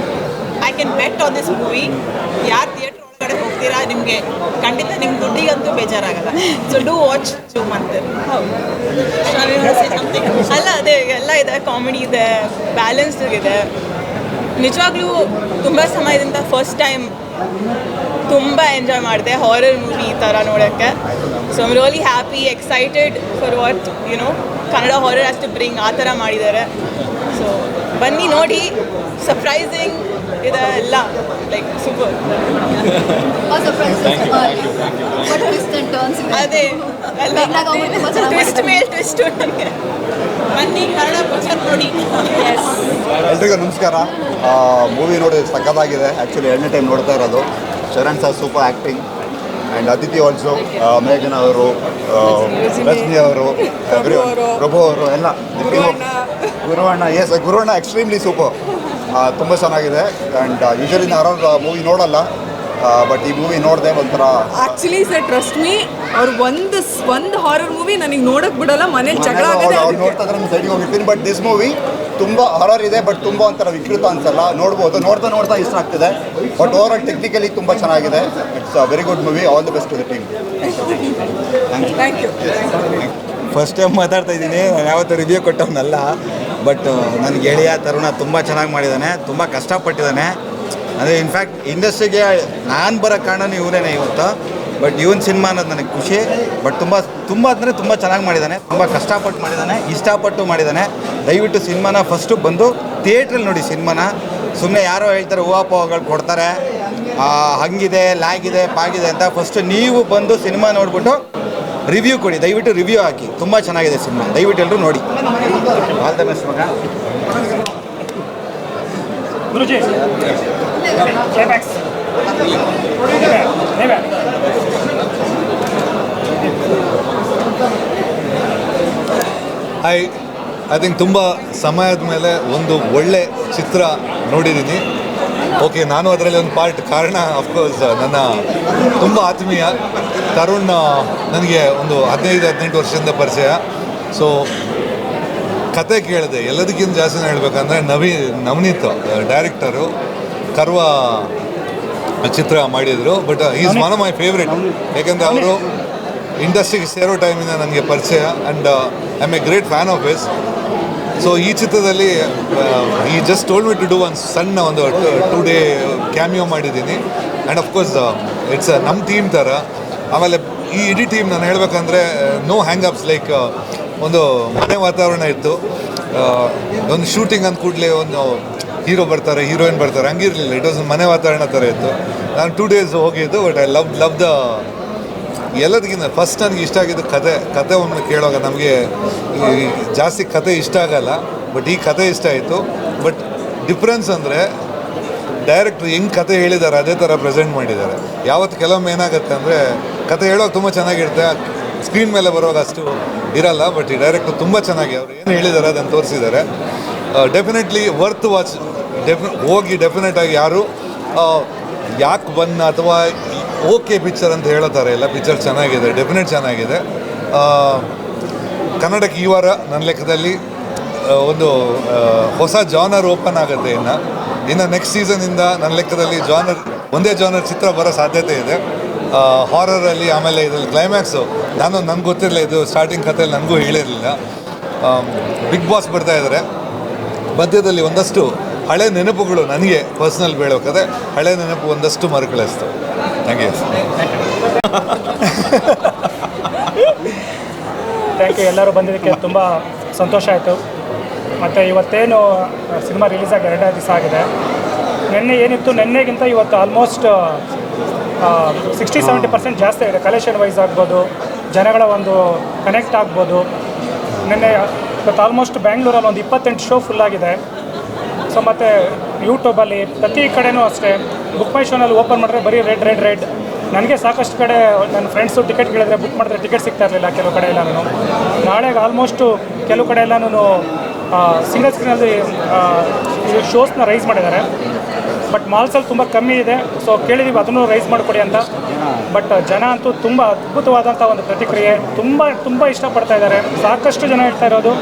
I can bet on this movie. ಯಾರು ಥಿಯೇಟ್ರ್ ಒಳಗಡೆ ಹೋಗ್ತೀರಾ ನಿಮಗೆ ಖಂಡಿತ ನಿಮ್ಮ ದುಡ್ಡಿಗಂತೂ ಬೇಜಾರಾಗಲ್ಲ. So do watch Choo Mantar. ಅಲ್ಲ ಅದೇ ಎಲ್ಲ ಇದೆ, ಕಾಮಿಡಿ ಇದೆ, ಬ್ಯಾಲೆನ್ಸ್ಡ್ ಇದೆ. ನಿಜವಾಗ್ಲೂ ತುಂಬ ಸಮಯದಿಂದ ಫಸ್ಟ್ ಟೈಮ್ ತುಂಬ ಎಂಜಾಯ್ ಮಾಡಿದೆ ಹಾರರ್ ಮೂವಿ ಈ ಥರ ನೋಡೋಕ್ಕೆ. So I'm really happy, excited for what Kannada horror has to bring. ಆ ಥರ ಮಾಡಿದ್ದಾರೆ. ಸೊ ಬನ್ನಿ ನೋಡಿ, ಸರ್ಪ್ರೈಸಿಂಗ್ ಇದೆ ಎಲ್ಲ, ಲೈಕ್ ಸೂಪರ್. ಅದೇ ಟ್ವಿಸ್ಟ್ ಮೇಲೆ ಟ್ವಿಸ್ಟು ನನಗೆ. ಬನ್ನಿ ಕನ್ನಡ ಪಿಕ್ಚರ್ ನೋಡಿ. ಎಲ್ರಿಗೂ ನಮಸ್ಕಾರ. ಮೂವಿ ನೋಡಿ ಸಖತ್ತಾಗಿದೆ. ಆ್ಯಕ್ಚುಲಿ 2ನೇ ಟೈಮ್ ನೋಡ್ತಾ ಇರೋದು. Sharan sir super acting and Aditi also, ಮೇಘನ ಅವರು, ರಜನಿ ಅವರು, ಪ್ರಭು ಅವರು ಎಲ್ಲ, ಗುರುವಣ್ಣ ಎಕ್ಸ್ಟ್ರೀಮ್ಲಿ ಸೂಪರ್. ತುಂಬ ಚೆನ್ನಾಗಿದೆ. ಆ್ಯಂಡ್ ಯೂಶಲಿ ನಾನು ಮೂವಿ ನೋಡಲ್ಲ, ಬಟ್ ಈ ಮೂವಿ ನೋಡಿದೆ ಒಂಥರ. ಆ್ಯಕ್ಚುಲಿ ಸರ್ ಟ್ರಸ್ಟ್ ಮೀ, ಅವ್ರು ಒಂದು ಹಾರರ್ ಮೂವಿ ನನಗೆ ನೋಡೋಕೆ ಬಿಡಲ್ಲ, ಮನೇಲಿ ಜಗಳ ಆಗೋದೇ. ನೋಡ್ತಾ ಇದ್ರೆ ನಾನು ಸೈಡಿಗೆ ಹೋಗಿರ್ತೀನಿ. ಬಟ್ ದಿಸ್ ಮೂವಿ ತುಂಬ ಹಾರರ್ ಇದೆ, ಬಟ್ ತುಂಬ ಒಂಥರ ವಿಕೃತ ಅನ್ಸಲ್ಲ, ನೋಡ್ಬೋದು. ನೋಡ್ತಾ ಇಷ್ಟ ಆಗ್ತಿದೆ. ಬಟ್ ಓವರ್ ಆಲ್ ಟೆಕ್ನಿಕಲಿ ತುಂಬ ಚೆನ್ನಾಗಿದೆ. It's a very good movie. All the best to the team. Thank you. First time ಮಾತಾಡ್ತಾ ಇದ್ದೀನಿ. ನಾನು ಯಾವತ್ತೂ ರಿವ್ಯೂ ಕೊಟ್ಟವನಲ್ಲ, ಬಟ್ ನನ್ನ ಗೆಳೆಯ ತರುಣ ತುಂಬ ಚೆನ್ನಾಗಿ ಮಾಡಿದ್ದಾನೆ, ತುಂಬ ಕಷ್ಟಪಟ್ಟಿದ್ದಾನೆ. ಅಂದರೆ ಇನ್ಫ್ಯಾಕ್ಟ್ ಇಂಡಸ್ಟ್ರಿಗೆ ನಾನು ಬರೋ ಕಾರಣನೂ ಇವರೇನೆ ಇವತ್ತು. ಬಟ್ ಇವನ್ ಸಿನಿಮಾ ಅನ್ನೋದು ನನಗೆ ಖುಷಿ. ಬಟ್ ತುಂಬ ಅಂದರೆ ತುಂಬ ಚೆನ್ನಾಗಿ ಮಾಡಿದ್ದಾನೆ, ತುಂಬ ಕಷ್ಟಪಟ್ಟು ಮಾಡಿದ್ದಾನೆ, ಇಷ್ಟಪಟ್ಟು ಮಾಡಿದ್ದಾನೆ. ದಯವಿಟ್ಟು ಸಿನಿಮಾನ ಫಸ್ಟು ಬಂದು ಥಿಯೇಟ್ರಲ್ಲಿ ನೋಡಿ ಸಿನಿಮಾನ. ಸುಮ್ಮನೆ ಯಾರೋ ಹೇಳ್ತಾರೆ ಹೂವಾಪಗಳು ಕೊಡ್ತಾರೆ, ಹಂಗಿದೆ, ಲ್ಯಾಗಿದೆ, ಪಾಗಿದೆ ಅಂತ. ಫಸ್ಟು ನೀವು ಬಂದು ಸಿನಿಮಾ ನೋಡಿಬಿಟ್ಟು ರಿವ್ಯೂ ಕೊಡಿ. ದಯವಿಟ್ಟು ರಿವ್ಯೂ ಹಾಕಿ. ತುಂಬ ಚೆನ್ನಾಗಿದೆ ಸಿನಿಮಾ, ದಯವಿಟ್ಟು ಎಲ್ಲರೂ ನೋಡಿ. ಆಲ್ ದ ಬೆಸ್ಟ್ ಮಗ. ಗುರುಜಿ ಐ ಥಿಂಕ್ ತುಂಬ ಸಮಯದ ಮೇಲೆ ಒಂದು ಒಳ್ಳೆ ಚಿತ್ರ ನೋಡಿದ್ದೀನಿ. ಓಕೆ, ನಾನು ಅದರಲ್ಲಿ ಒಂದು ಪಾರ್ಟ್. ಕಾರಣ ಅಫ್ಕೋರ್ಸ್ ನನ್ನ ತುಂಬ ಆತ್ಮೀಯ ತರುಣ್ ನನಗೆ ಒಂದು 15-18 ವರ್ಷದಿಂದ ಪರಿಚಯ. ಸೊ ಕತೆ ಕೇಳಿದೆ. ಎಲ್ಲದಕ್ಕಿಂತ ಜಾಸ್ತಿ ಹೇಳ್ಬೇಕಂದ್ರೆ ನವನೀತ್ ಡೈರೆಕ್ಟರು ಕರ್ವ ಚಿತ್ರ ಮಾಡಿದರು. But is one of my favourite. ಯಾಕೆಂದರೆ ಅವರು ಇಂಡಸ್ಟ್ರಿಗೆ ಸೇರೋ ಟೈಮಿಂದ ನನಗೆ ಪರಿಚಯ and I am a great fan of his. So ಈ ಚಿತ್ರದಲ್ಲಿ ಈ just told me to do ಒಂದು ಸಣ್ಣ ಒಂದು 2 ಡೇ ಕ್ಯಾಮಿಯೋ ಮಾಡಿದ್ದೀನಿ. ಆ್ಯಂಡ್ ಅಫ್ಕೋರ್ಸ್ ಇಟ್ಸ್ ನಮ್ಮ ಟೀಮ್ ಥರ. ಆಮೇಲೆ ಈ ಇಡೀ ಟೀಮ್ ನಾನು ಹೇಳಬೇಕಂದ್ರೆ ನೋ ಹ್ಯಾಂಗಪ್ಸ್. ಲೈಕ್ ಒಂದು ಮನೆ ವಾತಾವರಣ ಇತ್ತು. ಒಂದು ಶೂಟಿಂಗ್ ಅಂದ ಕೂಡಲೇ ಒಂದು ಹೀರೋ ಬರ್ತಾರೆ, ಹೀರೋಯಿನ್ ಬರ್ತಾರೆ, ಹಂಗಿರಲಿಲ್ಲ. ಇಟ್ ವಾಸ್ ಮನೆ ವಾತಾವರಣ ಥರ ಇತ್ತು. ನಾನು 2 ಡೇಸ್ ಹೋಗಿದ್ದು. ಬಟ್ ಐ ಲವ್ ದ ಎಲ್ಲದಕ್ಕಿಂತ ಫಸ್ಟ್ ನನಗೆ ಇಷ್ಟ ಆಗಿದ್ದು ಕತೆ ಒಮ್ಮೆ ಕೇಳುವಾಗ ನಮಗೆ ಜಾಸ್ತಿ ಕತೆ ಇಷ್ಟ ಆಗಲ್ಲ, ಬಟ್ ಈ ಕತೆ ಇಷ್ಟ ಆಯಿತು. ಬಟ್ ಡಿಫ್ರೆನ್ಸ್ ಅಂದರೆ ಡೈರೆಕ್ಟ್ರು ಹೆಂಗೆ ಕತೆ ಹೇಳಿದ್ದಾರೆ ಅದೇ ಥರ ಪ್ರೆಸೆಂಟ್ ಮಾಡಿದ್ದಾರೆ. ಯಾವತ್ತು ಕೆಲವೊಮ್ಮೆ ಏನಾಗುತ್ತೆ ಅಂದರೆ ಕತೆ ಹೇಳೋಕೆ ತುಂಬ ಚೆನ್ನಾಗಿರುತ್ತೆ, ಸ್ಕ್ರೀನ್ ಮೇಲೆ ಬರುವಾಗ ಅಷ್ಟು ಇರಲ್ಲ. ಬಟ್ ಈ ಡೈರೆಕ್ಟ್ರು ತುಂಬ ಚೆನ್ನಾಗಿ ಅವರು ಏನು ಹೇಳಿದ್ದಾರೆ ಅದನ್ನು ತೋರಿಸಿದ್ದಾರೆ. Definitely worth watch. ಹೋಗಿ ಡೆಫಿನೆಟಾಗಿ ಯಾರು ಯಾಕೆ ಬನ್ನ ಅಥವಾ ಓಕೆ ಪಿಕ್ಚರ್ ಅಂತ ಹೇಳೋ ಥರ ಇಲ್ಲ. ಪಿಕ್ಚರ್ ಚೆನ್ನಾಗಿದೆ, ಡೆಫಿನೆಟ್ ಚೆನ್ನಾಗಿದೆ. ಕನ್ನಡಕ್ಕೆ ಈ ವಾರ ನನ್ನ ಲೆಕ್ಕದಲ್ಲಿ ಒಂದು ಹೊಸ ಜಾನರ್ ಓಪನ್ ಆಗುತ್ತೆ. ಇನ್ನು ನೆಕ್ಸ್ಟ್ ಸೀಸನಿಂದ ನನ್ನ ಲೆಕ್ಕದಲ್ಲಿ ಒಂದೇ ಜಾನರ್ ಚಿತ್ರ ಬರೋ ಸಾಧ್ಯತೆ ಇದೆ. ಹಾರರಲ್ಲಿ. ಆಮೇಲೆ ಇದರಲ್ಲಿ ಕ್ಲೈಮ್ಯಾಕ್ಸು ನನಗೆ ಗೊತ್ತಿರಲಿಲ್ಲ, ಇದು ಸ್ಟಾರ್ಟಿಂಗ್ ಕಥೆಯಲ್ಲಿ ನನಗೂ ಹೇಳಿರಲಿಲ್ಲ. ಬಿಗ್ ಬಾಸ್ ಬರ್ತಾ ಇದ್ದಾರೆ, ಮಧ್ಯದಲ್ಲಿ ಒಂದಷ್ಟು ಹಳೆ ನೆನಪುಗಳು ನನಗೆ ಪರ್ಸ್ನಲ್ ಬೀಳೋಕದೆ. ಹಳೆ ನೆನಪು ಒಂದಷ್ಟು ಮರುಕಳಿಸ್ತು. Thank you. Thank you. ಎಲ್ಲರೂ ಬಂದಿದ್ದಕ್ಕೆ ತುಂಬ ಸಂತೋಷ ಆಯಿತು. ಮತ್ತು ಇವತ್ತೇನು ಸಿನಿಮಾ ರಿಲೀಸ್ ಆಗಿ 2 ದಿವಸ ಆಗಿದೆ. ನಿನ್ನೆ ಏನಿತ್ತು, ನಿನ್ನೆಗಿಂತ ಇವತ್ತು ಆಲ್ಮೋಸ್ಟ್ 60-70% ಜಾಸ್ತಿ ಆಗಿದೆ. ಕಲೆಕ್ಷನ್ ವೈಸ್ ಆಗ್ಬೋದು, ಜನಗಳ ಒಂದು ಕನೆಕ್ಟ್ ಆಗ್ಬೋದು. ನಿನ್ನೆ ಇವತ್ತು ಆಲ್ಮೋಸ್ಟ್ ಬ್ಯಾಂಗ್ಳೂರಲ್ಲಿ ಒಂದು 28 ಶೋ ಫುಲ್ಲಾಗಿದೆ. ಸೊ ಮತ್ತು ಯೂಟ್ಯೂಬಲ್ಲಿ ಪ್ರತಿ ಕಡೆನೂ ಅಷ್ಟೇ. ಬುಕ್ ಮೈ ಶೋನಲ್ಲಿ ಓಪನ್ ಮಾಡಿದ್ರೆ ಬರೀ ರೆಡ್. ನನಗೆ ಸಾಕಷ್ಟು ಕಡೆ ನನ್ನ ಫ್ರೆಂಡ್ಸು ಟಿಕೆಟ್ ಕೇಳಿದ್ರೆ ಬುಕ್ ಮಾಡಿದ್ರೆ ಟಿಕೆಟ್ ಸಿಗ್ತಾ ಇರಲಿಲ್ಲ ಕೆಲವು ಕಡೆ ಎಲ್ಲನೂ. ನಾಳೆಗೆ ಆಲ್ಮೋಸ್ಟು ಕೆಲವು ಕಡೆ ಎಲ್ಲನೂ ಸಿಂಗಲ್ ಸ್ಕ್ರೀನಲ್ಲಿ ಶೋಸ್ನ ರೈಸ್ ಮಾಡಿದ್ದಾರೆ. ಬಟ್ ಮಾಲ್ಸಲ್ಲಿ ತುಂಬ ಕಮ್ಮಿ ಇದೆ. ಸೊ ಕೇಳಿದ್ದೀವಿ ಅದನ್ನು ರೈಸ್ ಮಾಡಿಕೊಡಿ ಅಂತ. ಬಟ್ ಜನ ಅಂತೂ ತುಂಬ ಅದ್ಭುತವಾದಂಥ ಒಂದು ಪ್ರತಿಕ್ರಿಯೆ. ತುಂಬ ಇಷ್ಟಪಡ್ತಾ ಇದ್ದಾರೆ. ಸಾಕಷ್ಟು ಜನ ಹೇಳ್ತಾ ಇರೋದು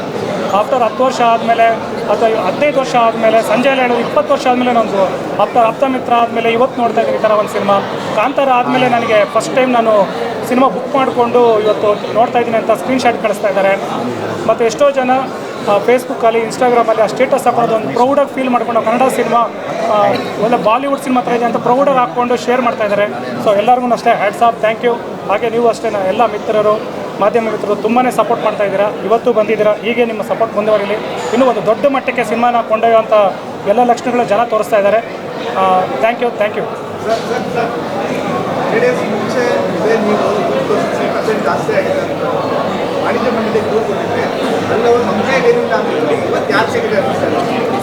ಆಫ್ಟರ್ 10 ವರ್ಷ ಆದಮೇಲೆ ಅಥವಾ 15 ವರ್ಷ ಆದಮೇಲೆ, ಸಂಜೆಯಲ್ಲಿ ಹೇಳೋದು 20 ವರ್ಷ ಆದಮೇಲೆ ನಮ್ಮದು ಆಪ್ತಮಿತ್ರ ಆದಮೇಲೆ ಇವತ್ತು ನೋಡ್ತಾ ಇದ್ದೀನಿ ಈ ಥರ ಒಂದು ಸಿನಿಮಾ. ಕಾಂತಾರ ಆದಮೇಲೆ ನನಗೆ ಫಸ್ಟ್ ಟೈಮ್ ನಾನು ಸಿನಿಮಾ ಬುಕ್ ಮಾಡಿಕೊಂಡು ಇವತ್ತು ನೋಡ್ತಾ ಇದ್ದೀನಿ ಅಂತ ಸ್ಕ್ರೀನ್ಶಾಟ್ ಕಳಿಸ್ತಾ ಇದ್ದಾರೆ. ಮತ್ತು ಎಷ್ಟೋ ಜನ ಫೇಸ್ಬುಕ್ಕಲ್ಲಿ, ಇನ್ಸ್ಟಾಗ್ರಾಮಲ್ಲಿ ಆ ಸ್ಟೇಟಸ್ ಹಾಕೋದು ಒಂದು ಪ್ರೌಡಾಗಿ ಫೀಲ್ ಮಾಡ್ಕೊಂಡು ಕನ್ನಡ ಸಿನಿಮಾ ಒಳ್ಳೆ ಬಾಲಿವುಡ್ ಸಿನಿಮಾ ಥರ ಇದೆ ಅಂತ ಪ್ರೌಡಾಗಿ ಹಾಕ್ಕೊಂಡು ಶೇರ್ ಮಾಡ್ತಾ ಇದ್ದಾರೆ. ಸೊ ಎಲ್ಲರಿಗೂ ಅಷ್ಟೇ ಹ್ಯಾಟ್ಸ್ ಆಫ್, ಥ್ಯಾಂಕ್ ಯು. ಹಾಗೆ ನೀವು ಅಷ್ಟೇ ಎಲ್ಲ ಮಿತ್ರರು, ಮಾಧ್ಯಮ ಮಿತ್ರರು ತುಂಬಾ ಸಪೋರ್ಟ್ ಮಾಡ್ತಾ ಇದ್ದೀರಾ. ಇವತ್ತು ಬಂದಿದ್ದೀರಾ. ಹೀಗೆ ನಿಮ್ಮ ಸಪೋರ್ಟ್ ಮುಂದುವರಿಲಿ. ಇನ್ನೂ ಒಂದು ದೊಡ್ಡ ಮಟ್ಟಕ್ಕೆ ಸಿನಿಮಾನ ಕೊಂಡೊಯ್ಯುವಂಥ ಎಲ್ಲ ಲಕ್ಷಣಗಳು ಜನ ತೋರಿಸ್ತಾ ಇದ್ದಾರೆ. Thank you.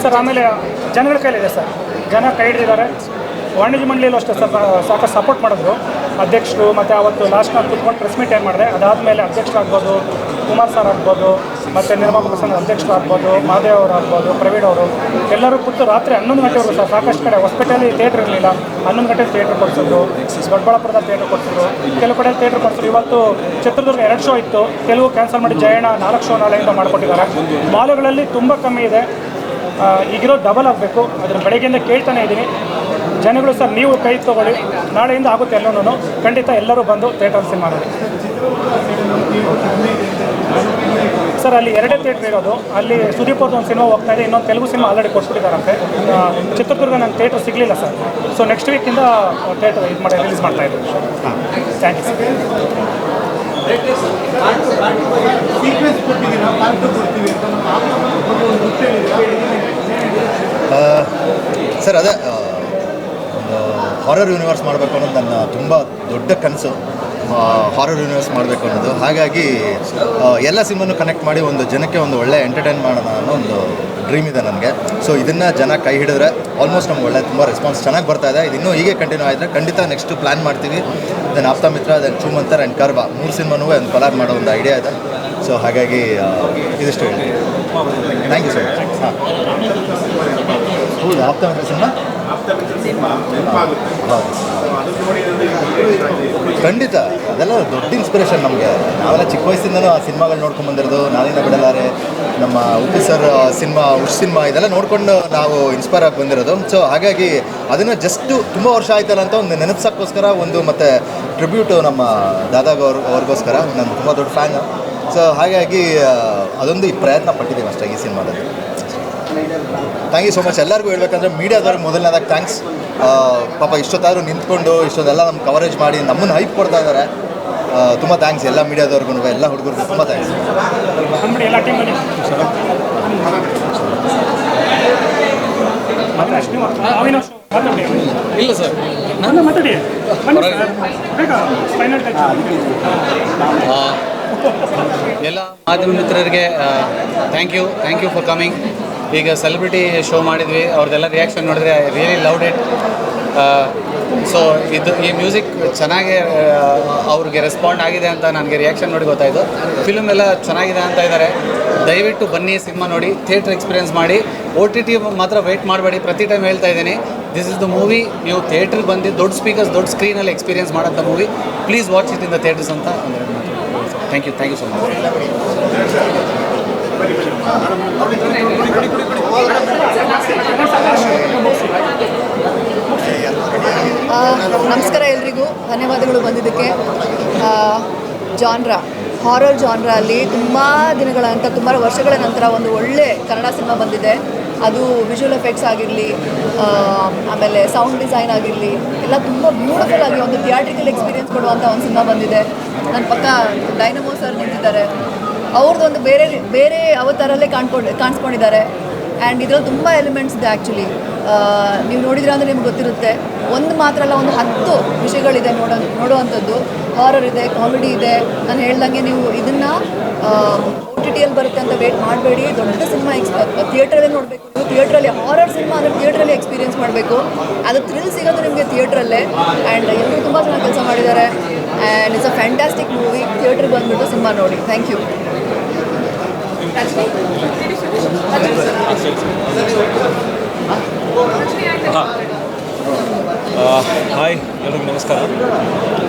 ಸರ್ ಆಮೇಲೆ ಜನಗಳ ಕೈಲಿದೆ ಸರ್. ಜನ ಕೈ ಹಿಡಿದಿದ್ದಾರೆ. ವಾಣಿಜ್ಯ ಮಂಡಳಿಯಲ್ಲೂ ಅಷ್ಟೇ ಸಾಕಷ್ಟು ಸಪೋರ್ಟ್ ಮಾಡಿದ್ರು ಅಧ್ಯಕ್ಷರು. ಮತ್ತು ಅವತ್ತು ಲಾಸ್ಟ್ ನಾನು ಕುತ್ಕೊಂಡು ಪ್ರೆಸ್ ಮೀಟ್ ಏನು ಮಾಡಿದೆ, ಅದಾದಮೇಲೆ ಅಧ್ಯಕ್ಷರಾಗ್ಬೋದು, ಕುಮಾರ್ ಸರ್ ಆಗ್ಬೋದು, ಮತ್ತು ನಿರ್ಮಾಪಕ ಸಂಘದ ಅಧ್ಯಕ್ಷರು ಆಗ್ಬೋದು, ಮಹಾದೇವ್ ಅವರು ಆಗ್ಬೋದು, ಪ್ರವೀಣ್ ಅವರು, ಎಲ್ಲರೂ ಕೂತು ರಾತ್ರಿ 11 ಗಂಟೆವರೆಗೂ ಸರ್ ಸಾಕಷ್ಟು ಕಡೆ ಹೊಸಪೇಟೆಯಲ್ಲಿ ಥಿಯೇಟ್ರ್ ಇರಲಿಲ್ಲ, 11 ಗಂಟೆ ಥಿಯೇಟ್ರ್ ಕೊಡಿಸಿದ್ರು. ದೊಡ್ಡಬಳ್ಳಾಪುರದಲ್ಲಿ ಥಿಯೇಟ್ರ್ ಕೊಡಿಸಿದ್ರು, ಕೆಲವು ಕಡೆ ಥಿಯೇಟ್ರ್ ಕೊಡಿಸಿದ್ರು. ಇವತ್ತು ಚಿತ್ರದುರ್ಗ 2 ಶೋ ಇತ್ತು, ಕೆಲವು ಕ್ಯಾನ್ಸಲ್ ಮಾಡಿ ಜಯಣ್ಣ 4 ಶೋ ನಾಳೆಯಿಂದ ಮಾಡಿಕೊಟ್ಟಿದ್ದಾರೆ. ಮಾಲ್ಗಳಲ್ಲಿ ತುಂಬ ಕಮ್ಮಿ ಇದೆ. ಈಗಿರೋ ಡಬಲ್ ಆಗಬೇಕು. ಅದನ್ನು ಬೆಳಗ್ಗೆಯಿಂದ ಕೇಳ್ತಾನೆ ಇದ್ದೀನಿ. ಜನಗಳು ಸರ್ ನೀವು ಕೈ ತೊಗೊಳ್ಳಿ, ನಾಳೆಯಿಂದ ಆಗುತ್ತೆ ಎಲ್ಲನೂ. ಖಂಡಿತ ಎಲ್ಲರೂ ಬಂದು ಥಿಯೇಟರ್ ಸಿನಿಮಾ ನೋಡಿ. ಸರ್ ಅಲ್ಲಿ 2 ಥಿಯೇಟ್ರ್ ಇರೋದು. ಅಲ್ಲಿ ಸುದೀಪ್ ಅವ್ರದ್ದು ಒಂದು ಸಿನಿಮಾ ಹೋಗ್ತಾ ಇದೆ, ಇನ್ನೊಂದು ತೆಲುಗು ಸಿನಿಮಾ ಆಲ್ರೆಡಿ ಕೊಟ್ಬಿಟ್ಟಿದ್ದಾರಂತೆ. ಚಿತ್ರದುರ್ಗ ನಂಗೆ ಥಿಯೇಟ್ರ್ ಸಿಗಲಿಲ್ಲ ಸರ್. ಸೊ ನೆಕ್ಸ್ಟ್ ವೀಕಿಂದ ಥಿಯೇಟ್ರ್ ಇದು ಮಾಡಿ ರಿಲೀಸ್ ಮಾಡ್ತಾ ಇದ್ದೀವಿ. Thank you sir. ಅದೇ ಹಾರರ್ ಯೂನಿವರ್ಸ್ ಮಾಡಬೇಕು ಅನ್ನೋದು ನನ್ನ ತುಂಬ ದೊಡ್ಡ ಕನಸು, ಹಾರರ್ ಯೂನಿವರ್ಸ್ ಮಾಡಬೇಕು ಅನ್ನೋದು. ಹಾಗಾಗಿ ಎಲ್ಲ ಸಿನಿಮಾನು ಕನೆಕ್ಟ್ ಮಾಡಿ ಒಂದು ಜನಕ್ಕೆ ಒಂದು ಒಳ್ಳೆ ಎಂಟರ್ಟೈನ್ ಮಾಡೋಣ ಅನ್ನೋ ಒಂದು ಡ್ರೀಮ್ ಇದೆ ನನಗೆ. ಸೊ ಇದನ್ನು ಜನ ಕೈ ಹಿಡಿದ್ರೆ ಆಲ್ಮೋಸ್ಟ್ ನಮ್ಗೆ ಒಳ್ಳೆ ತುಂಬ ರೆಸ್ಪಾನ್ಸ್ ಚೆನ್ನಾಗಿ ಬರ್ತಾ ಇದೆ. ಇದು ಇನ್ನೂ ಹೀಗೆ ಕಂಟಿನ್ಯೂ ಆದರೆ ಖಂಡಿತ ನೆಕ್ಸ್ಟ್ ಪ್ಲ್ಯಾನ್ ಮಾಡ್ತೀವಿ. Then Apthamitra, then Choo Mantar and Karva 3 ಸಿನಿಮಾನೂ ಒಂದು ಕೊಲಾಬ್ ಮಾಡೋ ಒಂದು ಐಡಿಯಾ ಇದೆ. ಸೊ ಹಾಗಾಗಿ ಇದಿಷ್ಟು ಹೇಳಿ. Thank you so much. ಹಾಂ, ಹೌದು, ಆಪ್ತಮಿತ್ರ ಸಿನಿಮಾ ಖಂಡಿತ ಅದೆಲ್ಲ ದೊಡ್ಡ ಇನ್ಸ್ಪಿರೇಷನ್ ನಮಗೆ. ನಾವೆಲ್ಲ ಚಿಕ್ಕ ವಯಸ್ಸಿಂದನೂ ಆ ಸಿನಿಮಾಗಳು ನೋಡ್ಕೊಂಡು ಬಂದಿರೋದು. ನಾನಿನ ಬಿಡಲಾರೆ, ನಮ್ಮ ಉಪ್ಪಿ ಸರ್ ಸಿನಿಮಾ, ಉಷ್ ಸಿನಿಮಾ, ಇದೆಲ್ಲ ನೋಡಿಕೊಂಡು ನಾವು ಇನ್ಸ್ಪೈರ್ ಆಗಿ ಬಂದಿರೋದು. ಸೊ ಹಾಗಾಗಿ ಅದನ್ನು ಜಸ್ಟು ತುಂಬ ವರ್ಷ ಆಯ್ತಲ್ಲ ಅಂತ ಒಂದು ನೆನಪಿಸೋಕ್ಕೋಸ್ಕರ ಒಂದು ಮತ್ತು ಟ್ರಿಬ್ಯೂಟು ನಮ್ಮ ದಾದಾಗ ಅವ್ರಿಗೋಸ್ಕರ. ನಾನು ತುಂಬ ದೊಡ್ಡ ಫ್ಯಾನು. ಸೊ ಹಾಗಾಗಿ ಅದೊಂದು ಈ ಪ್ರಯತ್ನ ಪಟ್ಟಿದ್ದೀವಿ ಅಷ್ಟೇ ಈ ಸಿನಿಮಾದಲ್ಲಿ. Thank you so much. ಎಲ್ಲರಿಗೂ ಹೇಳ್ಬೇಕಂದ್ರೆ ಮೀಡಿಯಾದವ್ರಿಗೆ ಮೊದಲನೇದಾಗಿ ಥ್ಯಾಂಕ್ಸ್. ಪಾಪ ಇಷ್ಟೊತ್ತಾದರೂ ನಿಂತ್ಕೊಂಡು ಇಷ್ಟೊಂದೆಲ್ಲ ನಮ್ಮ ಕವರೇಜ್ ಮಾಡಿ ನಮ್ಮನ್ನು ಹೈಪ್ ಕೊಡ್ತಾ ಇದ್ದಾರೆ. ತುಂಬ ಥ್ಯಾಂಕ್ಸ್ ಎಲ್ಲ ಮೀಡಿಯಾದವ್ರಿಗೂ, ಎಲ್ಲ ಹುಡುಗರಿಗೂ ತುಂಬ ಥ್ಯಾಂಕ್ಸ್. ಇಲ್ಲ ಸರ್, ಎಲ್ಲ ಮಾಧ್ಯಮ ಮಿತ್ರರಿಗೆ ಥ್ಯಾಂಕ್ ಯು ಫಾರ್ ಕಮಿಂಗ್. ಈಗ ಸೆಲೆಬ್ರಿಟಿ ಶೋ ಮಾಡಿದ್ವಿ, ಅವ್ರದ್ದೆಲ್ಲ ರಿಯಾಕ್ಷನ್ ನೋಡಿದ್ರೆ I really loved it. So ಈ ಮ್ಯೂಸಿಕ್ ಚೆನ್ನಾಗಿ ಅವ್ರಿಗೆ ರೆಸ್ಪಾಂಡ್ ಆಗಿದೆ ಅಂತ ನನಗೆ ರಿಯಾಕ್ಷನ್ ನೋಡಿ ಗೊತ್ತಾಯಿತು. ಫಿಲ್ಮ್ ಎಲ್ಲ ಚೆನ್ನಾಗಿದೆ ಅಂತ ಇದ್ದಾರೆ. ದಯವಿಟ್ಟು ಬನ್ನಿ, ಸಿನಿಮಾ ನೋಡಿ, ಥಿಯೇಟ್ರ್ ಎಕ್ಸ್ಪೀರಿಯನ್ಸ್ ಮಾಡಿ. OTT ಮಾತ್ರ ವೆಯ್ಟ್ ಮಾಡಬೇಡಿ. ಪ್ರತಿ ಟೈಮ್ ಹೇಳ್ತಾ ಇದ್ದೀನಿ, ದಿಸ್ ಇಸ್ ದ ಮೂವಿ. ನೀವು ಥಿಯೇಟ್ರಿಗೆ ಬಂದು ದೊಡ್ಡ ಸ್ಪೀಕರ್ಸ್, ದೊಡ್ಡ ಸ್ಕ್ರೀನಲ್ಲಿ ಎಕ್ಸ್ಪೀರಿಯನ್ಸ್ ಮಾಡೋಂಥ movie. Please watch it in the theatres ಅಂತ ಥ್ಯಾಂಕ್ ಯು ಸೊ ಮಚ್. ನಮಸ್ಕಾರ ಎಲ್ರಿಗೂ, ಧನ್ಯವಾದಗಳು ಬಂದಿದ್ದಕ್ಕೆ. ಹಾರರ್ ಜಾನ್ರಾ ಅಲ್ಲಿ ತುಂಬ ದಿನಗಳ ನಂತರ, ತುಂಬ ವರ್ಷಗಳ ನಂತರ ಒಂದು ಒಳ್ಳೆ ಕನ್ನಡ ಸಿನಿಮಾ ಬಂದಿದೆ. ಅದು ವಿಜುವಲ್ ಎಫೆಕ್ಟ್ಸ್ ಆಗಿರಲಿ, ಆಮೇಲೆ ಸೌಂಡ್ ಡಿಸೈನ್ ಆಗಿರಲಿ, ಎಲ್ಲ ತುಂಬ ಬ್ಯೂಟಿಫುಲ್ ಆಗಿ ಒಂದು ಥಿಯೇಟ್ರಿಕಲ್ ಎಕ್ಸ್ಪೀರಿಯನ್ಸ್ ಕೊಡುವಂಥ ಒಂದು ಸಿನಿಮಾ ಬಂದಿದೆ. ನನ್ನ ಪಕ್ಕ ಡೈನಮೋ ಸರ್ ನಿಂತಿದ್ದಾರೆ. ಅವ್ರದ್ದೊಂದು ಬೇರೆ ಅವತಾರಲ್ಲೇ ಕಾಣಿಸ್ಕೊಂಡಿದ್ದಾರೆ. ಆ್ಯಂಡ್ ಇದರಲ್ಲಿ ತುಂಬ ಎಲಿಮೆಂಟ್ಸ್ ಇದೆ. ಆ್ಯಕ್ಚುಲಿ ನೀವು ನೋಡಿದ್ರೆ ಅಂದರೆ ನಿಮ್ಗೆ ಗೊತ್ತಿರುತ್ತೆ. ಒಂದು ಮಾತ್ರ ಅಲ್ಲ, ಒಂದು 10 ವಿಷಯಗಳಿದೆ ನೋಡುವಂಥದ್ದು. ಹಾರರ್ ಇದೆ, ಕಾಮಿಡಿ ಇದೆ. ನಾನು ಹೇಳ್ದಂಗೆ ನೀವು ಇದನ್ನು OTTಯಲ್ಲಿ ಬರುತ್ತೆ ಅಂತ ವೇಟ್ ಮಾಡಬೇಡಿ. ದೊಡ್ಡ ಸಿನಿಮಾ ಥಿಯೇಟ್ರಲ್ಲೇ ನೋಡಬೇಕು. ನೀವು ಥಿಯೇಟ್ರಲ್ಲಿ ಹಾರರ್ ಸಿನಿಮಾ ಅಂದರೆ ಥಿಯೇಟ್ರಲ್ಲಿ ಎಕ್ಸ್ಪೀರಿಯನ್ಸ್ ಮಾಡಬೇಕು. ಅದು ಥ್ರಿಲ್ ಸಿಗೋದು ನಿಮಗೆ ಥಿಯೇಟ್ರಲ್ಲೇ. ಆ್ಯಂಡ್ ಎಲ್ಲರೂ ತುಂಬ ಚೆನ್ನಾಗಿ ಕೆಲಸ ಮಾಡಿದ್ದಾರೆ. And it's a fantastic movie. ಥಿಯೇಟ್ರಿಗೆ ಬಂದುಬಿಟ್ಟು ಸಿನಿಮಾ ನೋಡಿ. Thank you. ಹಾಯ್, ಎಲ್ರಿಗೂ ನಮಸ್ಕಾರ.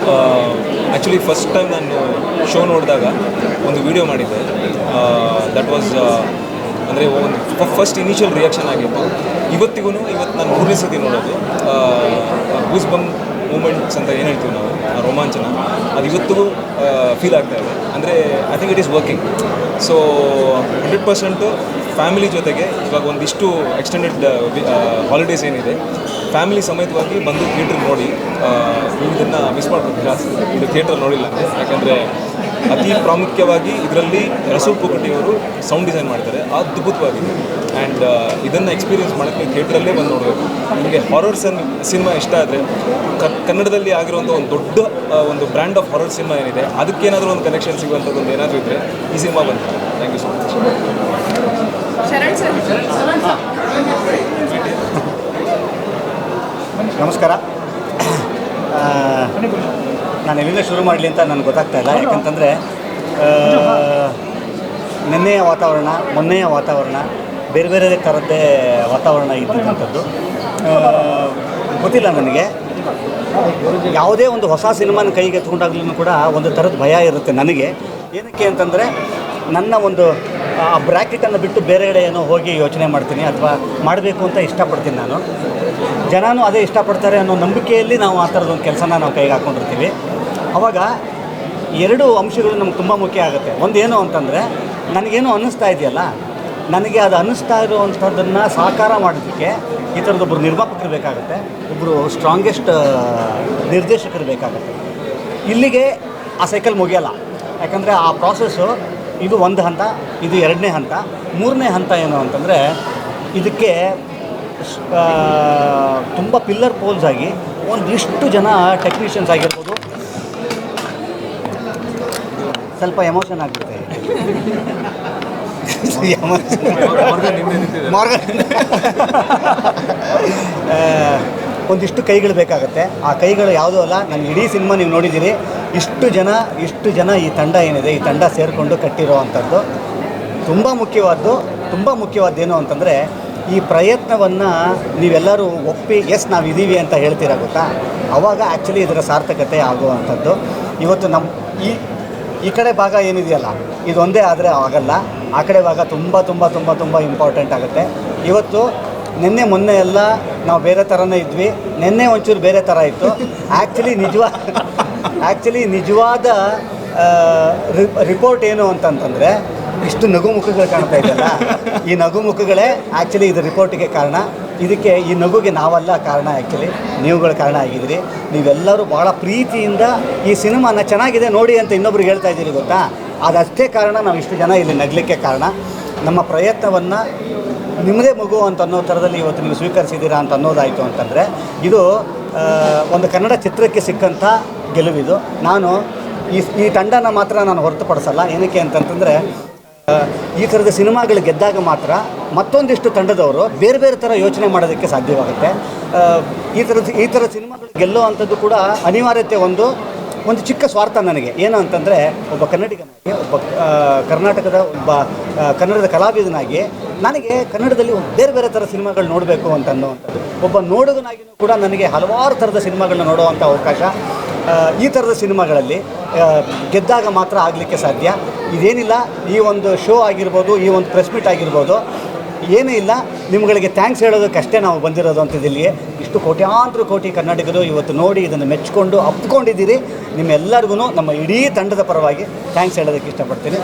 ಆ್ಯಕ್ಚುಲಿ ಫಸ್ಟ್ ಟೈಮ್ ನಾನು ಶೋ ನೋಡಿದಾಗ ಒಂದು ವಿಡಿಯೋ ಮಾಡಿದ್ದೆ. ದಟ್ ವಾಸ್ ಅಂದರೆ ಒಂದು ಫಸ್ಟ್ ಇನಿಷಿಯಲ್ ರಿಯಾಕ್ಷನ್ ಆಗಿತ್ತು. ಇವತ್ತು ನಾನು 3ನೇ ಸತಿ ನೋಡೋದು. ಗೂಸ್ ಬಂಪ್ ಮೂಮೆಂಟ್ಸ್ ಅಂತ ಏನು ಹೇಳ್ತೀವಿ ನಾವು, ರೋಮಾಂಚನ, ಅದು ಇವತ್ತಿಗೂ ಫೀಲ್ ಆಗ್ತಾ ಇದೆ. ಅಂದರೆ I think it is working. So 100% family ಜೊತೆಗೆ ಇವಾಗ ಒಂದಿಷ್ಟು ಎಕ್ಸ್ಟೆಂಡೆಡ್ ಹಾಲಿಡೇಸ್ ಏನಿದೆ, ಫ್ಯಾಮಿಲಿ ಸಮೇತವಾಗಿ ಬಂದು ಥಿಯೇಟ್ರಿಗೆ ನೋಡಿ. ಇದನ್ನು ಮಿಸ್ ಮಾಡ್ಬೋದು ಜಾಸ್ತಿ, ಇದು ಥಿಯೇಟ್ರಲ್ಲಿ ನೋಡಿಲ್ಲ ಅಂದರೆ. ಯಾಕಂದರೆ ಅತಿ ಪ್ರಾಮುಖ್ಯವಾಗಿ ಇದರಲ್ಲಿ ರಸೂಲ್ ಪುಕಟಿಯವರು ಸೌಂಡ್ ಡಿಸೈನ್ ಮಾಡ್ತಾರೆ, ಅದ್ಭುತವಾಗಿದೆ. ಆ್ಯಂಡ್ ಇದನ್ನು ಎಕ್ಸ್ಪೀರಿಯನ್ಸ್ ಮಾಡೋಕ್ಕೆ ಥಿಯೇಟ್ರಲ್ಲೇ ಬಂದು ನೋಡಬೇಕು. ನಿಮಗೆ ಹಾರರ್ ಸಿನಿಮಾ ಇಷ್ಟ ಆದರೆ ಕನ್ನಡದಲ್ಲಿ ಆಗಿರುವಂಥ ಒಂದು ದೊಡ್ಡ ಒಂದು ಬ್ರ್ಯಾಂಡ್ ಆಫ್ ಹಾರರ್ ಸಿನಿಮಾ ಏನಿದೆ, ಅದಕ್ಕೇನಾದರೂ ಒಂದು ಕನೆಕ್ಷನ್ ಸಿಗುವಂಥದ್ದು ಒಂದು ಏನಾದರೂ ಇದ್ದರೆ ಈ ಸಿನಿಮಾ ಬಂತು. Thank you so much. ನಮಸ್ಕಾರ. ನಾನು ಎಲ್ಲಿಂದ ಶುರು ಮಾಡಲಿ ಅಂತ ನನಗೆ ಗೊತ್ತಾಗ್ತಾ ಇಲ್ಲ. ಯಾಕಂತಂದರೆ ನಿನ್ನೆಯ ವಾತಾವರಣ, ಮೊನ್ನೆಯ ವಾತಾವರಣ ಬೇರೆ ಬೇರೆ ಥರದ್ದೇ ವಾತಾವರಣ ಇದ್ದಂಥದ್ದು. ಗೊತ್ತಿಲ್ಲ ನನಗೆ. ಯಾವುದೇ ಒಂದು ಹೊಸ ಸಿನಿಮಾನ ಕೈಗೆ ಎತ್ಕೊಂಡಾಗ್ಲೂ ಕೂಡ ಒಂದು ಥರದ ಭಯ ಇರುತ್ತೆ ನನಗೆ. ಏನಕ್ಕೆ ಅಂತಂದರೆ ನನ್ನ ಒಂದು ಆ ಬ್ರ್ಯಾಕೆಟನ್ನು ಬಿಟ್ಟು ಬೇರೆ ಕಡೆ ಏನೋ ಹೋಗಿ ಯೋಚನೆ ಮಾಡ್ತೀನಿ ಅಥವಾ ಮಾಡಬೇಕು ಅಂತ ಇಷ್ಟಪಡ್ತೀನಿ ನಾನು. ಜನನೂ ಅದೇ ಇಷ್ಟಪಡ್ತಾರೆ ಅನ್ನೋ ನಂಬಿಕೆಯಲ್ಲಿ ನಾವು ಆ ಥರದೊಂದು ಕೆಲಸನ ನಾವು ಕೈಗೆ ಹಾಕ್ಕೊಂಡಿರ್ತೀವಿ. ಆವಾಗ ಎರಡು ಅಂಶಗಳು ನಮ್ಗೆ ತುಂಬ ಮುಖ್ಯ ಆಗುತ್ತೆ. ಒಂದೇನು ಅಂತಂದರೆ ನನಗೇನು ಅನ್ನಿಸ್ತಾ ಇದೆಯಲ್ಲ, ನನಗೆ ಅದು ಅನ್ನಿಸ್ತಾ ಇರುವಂಥದ್ದನ್ನು ಸಾಕಾರ ಮಾಡೋದಕ್ಕೆ ಈ ಥರದೊಬ್ಬರು ನಿರ್ಮಾಪಕರು ಬೇಕಾಗುತ್ತೆ, ಒಬ್ಬರು ಸ್ಟ್ರಾಂಗೆಸ್ಟ್ ನಿರ್ದೇಶಕರು ಬೇಕಾಗುತ್ತೆ. ಇಲ್ಲಿಗೆ ಆ ಸೈಕಲ್ ಮುಗಿಯಲ್ಲ. ಯಾಕಂದರೆ ಆ ಪ್ರಾಸೆಸ್ಸು ಇದು ಒಂದು ಹಂತ, ಇದು ಎರಡನೇ ಹಂತ. ಮೂರನೇ ಹಂತ ಏನು ಅಂತಂದರೆ ಇದಕ್ಕೆ ತುಂಬ ಪಿಲ್ಲರ್ ಪೋಲ್ಸ್ ಆಗಿ ಒಂದಿಷ್ಟು ಜನ ಟೆಕ್ನಿಷಿಯನ್ಸ್ ಆಗಿರ್ಬೋದು, ಸ್ವಲ್ಪ ಎಮೋಷನ್ ಆಗುತ್ತೆ. ಒಂದಿಷ್ಟು ಕೈಗಳು ಬೇಕಾಗುತ್ತೆ. ಆ ಕೈಗಳು ಯಾವುದೂ ಅಲ್ಲ, ನಾನು ಇಡೀ ಸಿನಿಮಾ ನೀವು ನೋಡಿದ್ದೀರಿ. ಇಷ್ಟು ಜನ ಈ ತಂಡ ಏನಿದೆ, ಈ ತಂಡ ಸೇರಿಕೊಂಡು ಕಟ್ಟಿರೋ ಅಂಥದ್ದು ತುಂಬ ಮುಖ್ಯವಾದ್ದೇನು ಅಂತಂದರೆ ಈ ಪ್ರಯತ್ನವನ್ನು ನೀವೆಲ್ಲರೂ ಒಪ್ಪಿ ನಾವಿದ್ದೀವಿ ಅಂತ ಹೇಳ್ತೀರಾ ಗೊತ್ತಾ, ಆವಾಗ ಆ್ಯಕ್ಚುಲಿ ಇದರ ಸಾರ್ಥಕತೆ ಆಗುವಂಥದ್ದು. ಇವತ್ತು ನಮ್ಮ ಈ ಕಡೆ ಭಾಗ ಏನಿದೆಯಲ್ಲ ಇದೊಂದೇ ಆದರೆ ಆಗಲ್ಲ, ಆ ಕಡೆ ಭಾಗ ತುಂಬ ಇಂಪಾರ್ಟೆಂಟ್ ಆಗುತ್ತೆ. ಇವತ್ತು ಮೊನ್ನೆ ಎಲ್ಲ ನಾವು ಬೇರೆ ಥರನೇ ಇದ್ವಿ, ನಿನ್ನೆ ಒಂಚೂರು ಬೇರೆ ಥರ ಇತ್ತು. ಆ್ಯಕ್ಚುಲಿ ನಿಜವಾದ ರಿಪೋರ್ಟ್ ಏನು ಅಂತಂತಂದರೆ ಇಷ್ಟು ನಗುಮುಖಗಳು ಕಾಣ್ತಾ ಇದೆಯಲ್ಲ, ಈ ನಗುಮುಖಗಳೇ ಆ್ಯಕ್ಚುಲಿ ಇದು ರಿಪೋರ್ಟಿಗೆ ಕಾರಣ. ಇದಕ್ಕೆ ಈ ನಗುಗೆ ನಾವಲ್ಲ ಕಾರಣ, ಆ್ಯಕ್ಚುಲಿ ನೀವುಗಳು ಕಾರಣ ಆಗಿದ್ದೀರಿ. ನೀವೆಲ್ಲರೂ ಭಾಳ ಪ್ರೀತಿಯಿಂದ ಈ ಸಿನಿಮಾನ ಚೆನ್ನಾಗಿದೆ ನೋಡಿ ಅಂತ ಇನ್ನೊಬ್ರಿಗೆ ಹೇಳ್ತಾ ಇದ್ದೀರಿ ಗೊತ್ತಾ, ಅದಷ್ಟೇ ಕಾರಣ ನಾವು ಇಷ್ಟು ಜನ ಇಲ್ಲಿ ನಗಲಿಕ್ಕೆ ಕಾರಣ. ನಮ್ಮ ಪ್ರಯತ್ನವನ್ನು ನಿಮ್ಮದೇ ಮಗು ಅಂತ ಅನ್ನೋ ಥರದಲ್ಲಿ ಇವತ್ತು ನೀವು ಸ್ವೀಕರಿಸಿದ್ದೀರಾ ಅಂತ ಅನ್ನೋದಾಯಿತು ಅಂತಂದರೆ ಇದು ಒಂದು ಕನ್ನಡ ಚಿತ್ರಕ್ಕೆ ಸಿಕ್ಕಂಥ ಗೆಲುವಿದು. ನಾನು ಈ ತಂಡನ ಮಾತ್ರ ನಾನು ಹೊರತುಪಡಿಸಲ್ಲ. ಏನಕ್ಕೆ ಅಂತಂತಂದರೆ ಈ ಥರದ ಸಿನಿಮಾಗಳು ಗೆದ್ದಾಗ ಮಾತ್ರ ಮತ್ತೊಂದಿಷ್ಟು ತಂಡದವರು ಬೇರೆ ಬೇರೆ ಥರ ಯೋಚನೆ ಮಾಡೋದಕ್ಕೆ ಸಾಧ್ಯವಾಗುತ್ತೆ. ಈ ಥರ ಸಿನಿಮಾಗಳು ಗೆಲ್ಲೋ ಅಂಥದ್ದು ಕೂಡ ಅನಿವಾರ್ಯತೆ ಒಂದು ಚಿಕ್ಕ ಸ್ವಾರ್ಥ ನನಗೆ. ಏನು ಅಂತಂದರೆ ಒಬ್ಬ ಕನ್ನಡಿಗನಾಗಿ, ಒಬ್ಬ ಕರ್ನಾಟಕದ ಒಬ್ಬ ಕನ್ನಡದ ಕಲಾವಿದನಾಗಿ ನನಗೆ ಕನ್ನಡದಲ್ಲಿ ಬೇರೆ ಬೇರೆ ಥರ ಸಿನಿಮಾಗಳು ನೋಡಬೇಕು ಅಂತ ಅನ್ನೋವಂಥದ್ದು. ಒಬ್ಬ ನೋಡುಗನಾಗಿಯೂ ಕೂಡ ನನಗೆ ಹಲವಾರು ಥರದ ಸಿನಿಮಾಗಳನ್ನ ನೋಡುವಂಥ ಅವಕಾಶ ಈ ಥರದ ಸಿನಿಮಾಗಳಲ್ಲಿ ಗೆದ್ದಾಗ ಮಾತ್ರ ಆಗಲಿಕ್ಕೆ ಸಾಧ್ಯ. ಇದೇನಿಲ್ಲ, ಈ ಒಂದು ಶೋ ಆಗಿರ್ಬೋದು, ಈ ಒಂದು ಪ್ರೆಸ್ ಮೀಟ್ ಆಗಿರ್ಬೋದು, ಏನೂ ಇಲ್ಲ, ನಿಮ್ಗಳಿಗೆ ಥ್ಯಾಂಕ್ಸ್ ಹೇಳೋದಕ್ಕಷ್ಟೇ ನಾವು ಬಂದಿರೋದು ಅಂತಿದ್ದಿಲ್ಲಿಯೇ. ಇಷ್ಟು ಕೋಟಿ ಕನ್ನಡಿಗರು ಇವತ್ತು ನೋಡಿ ಇದನ್ನು ಮೆಚ್ಚಿಕೊಂಡು ಅಪ್ಕೊಂಡಿದ್ದೀರಿ. ನಿಮ್ಮೆಲ್ಲರಿಗೂ ನಮ್ಮ ಇಡೀ ತಂಡದ ಪರವಾಗಿ ಥ್ಯಾಂಕ್ಸ್ ಹೇಳೋದಕ್ಕೆ ಇಷ್ಟಪಡ್ತೀನಿ.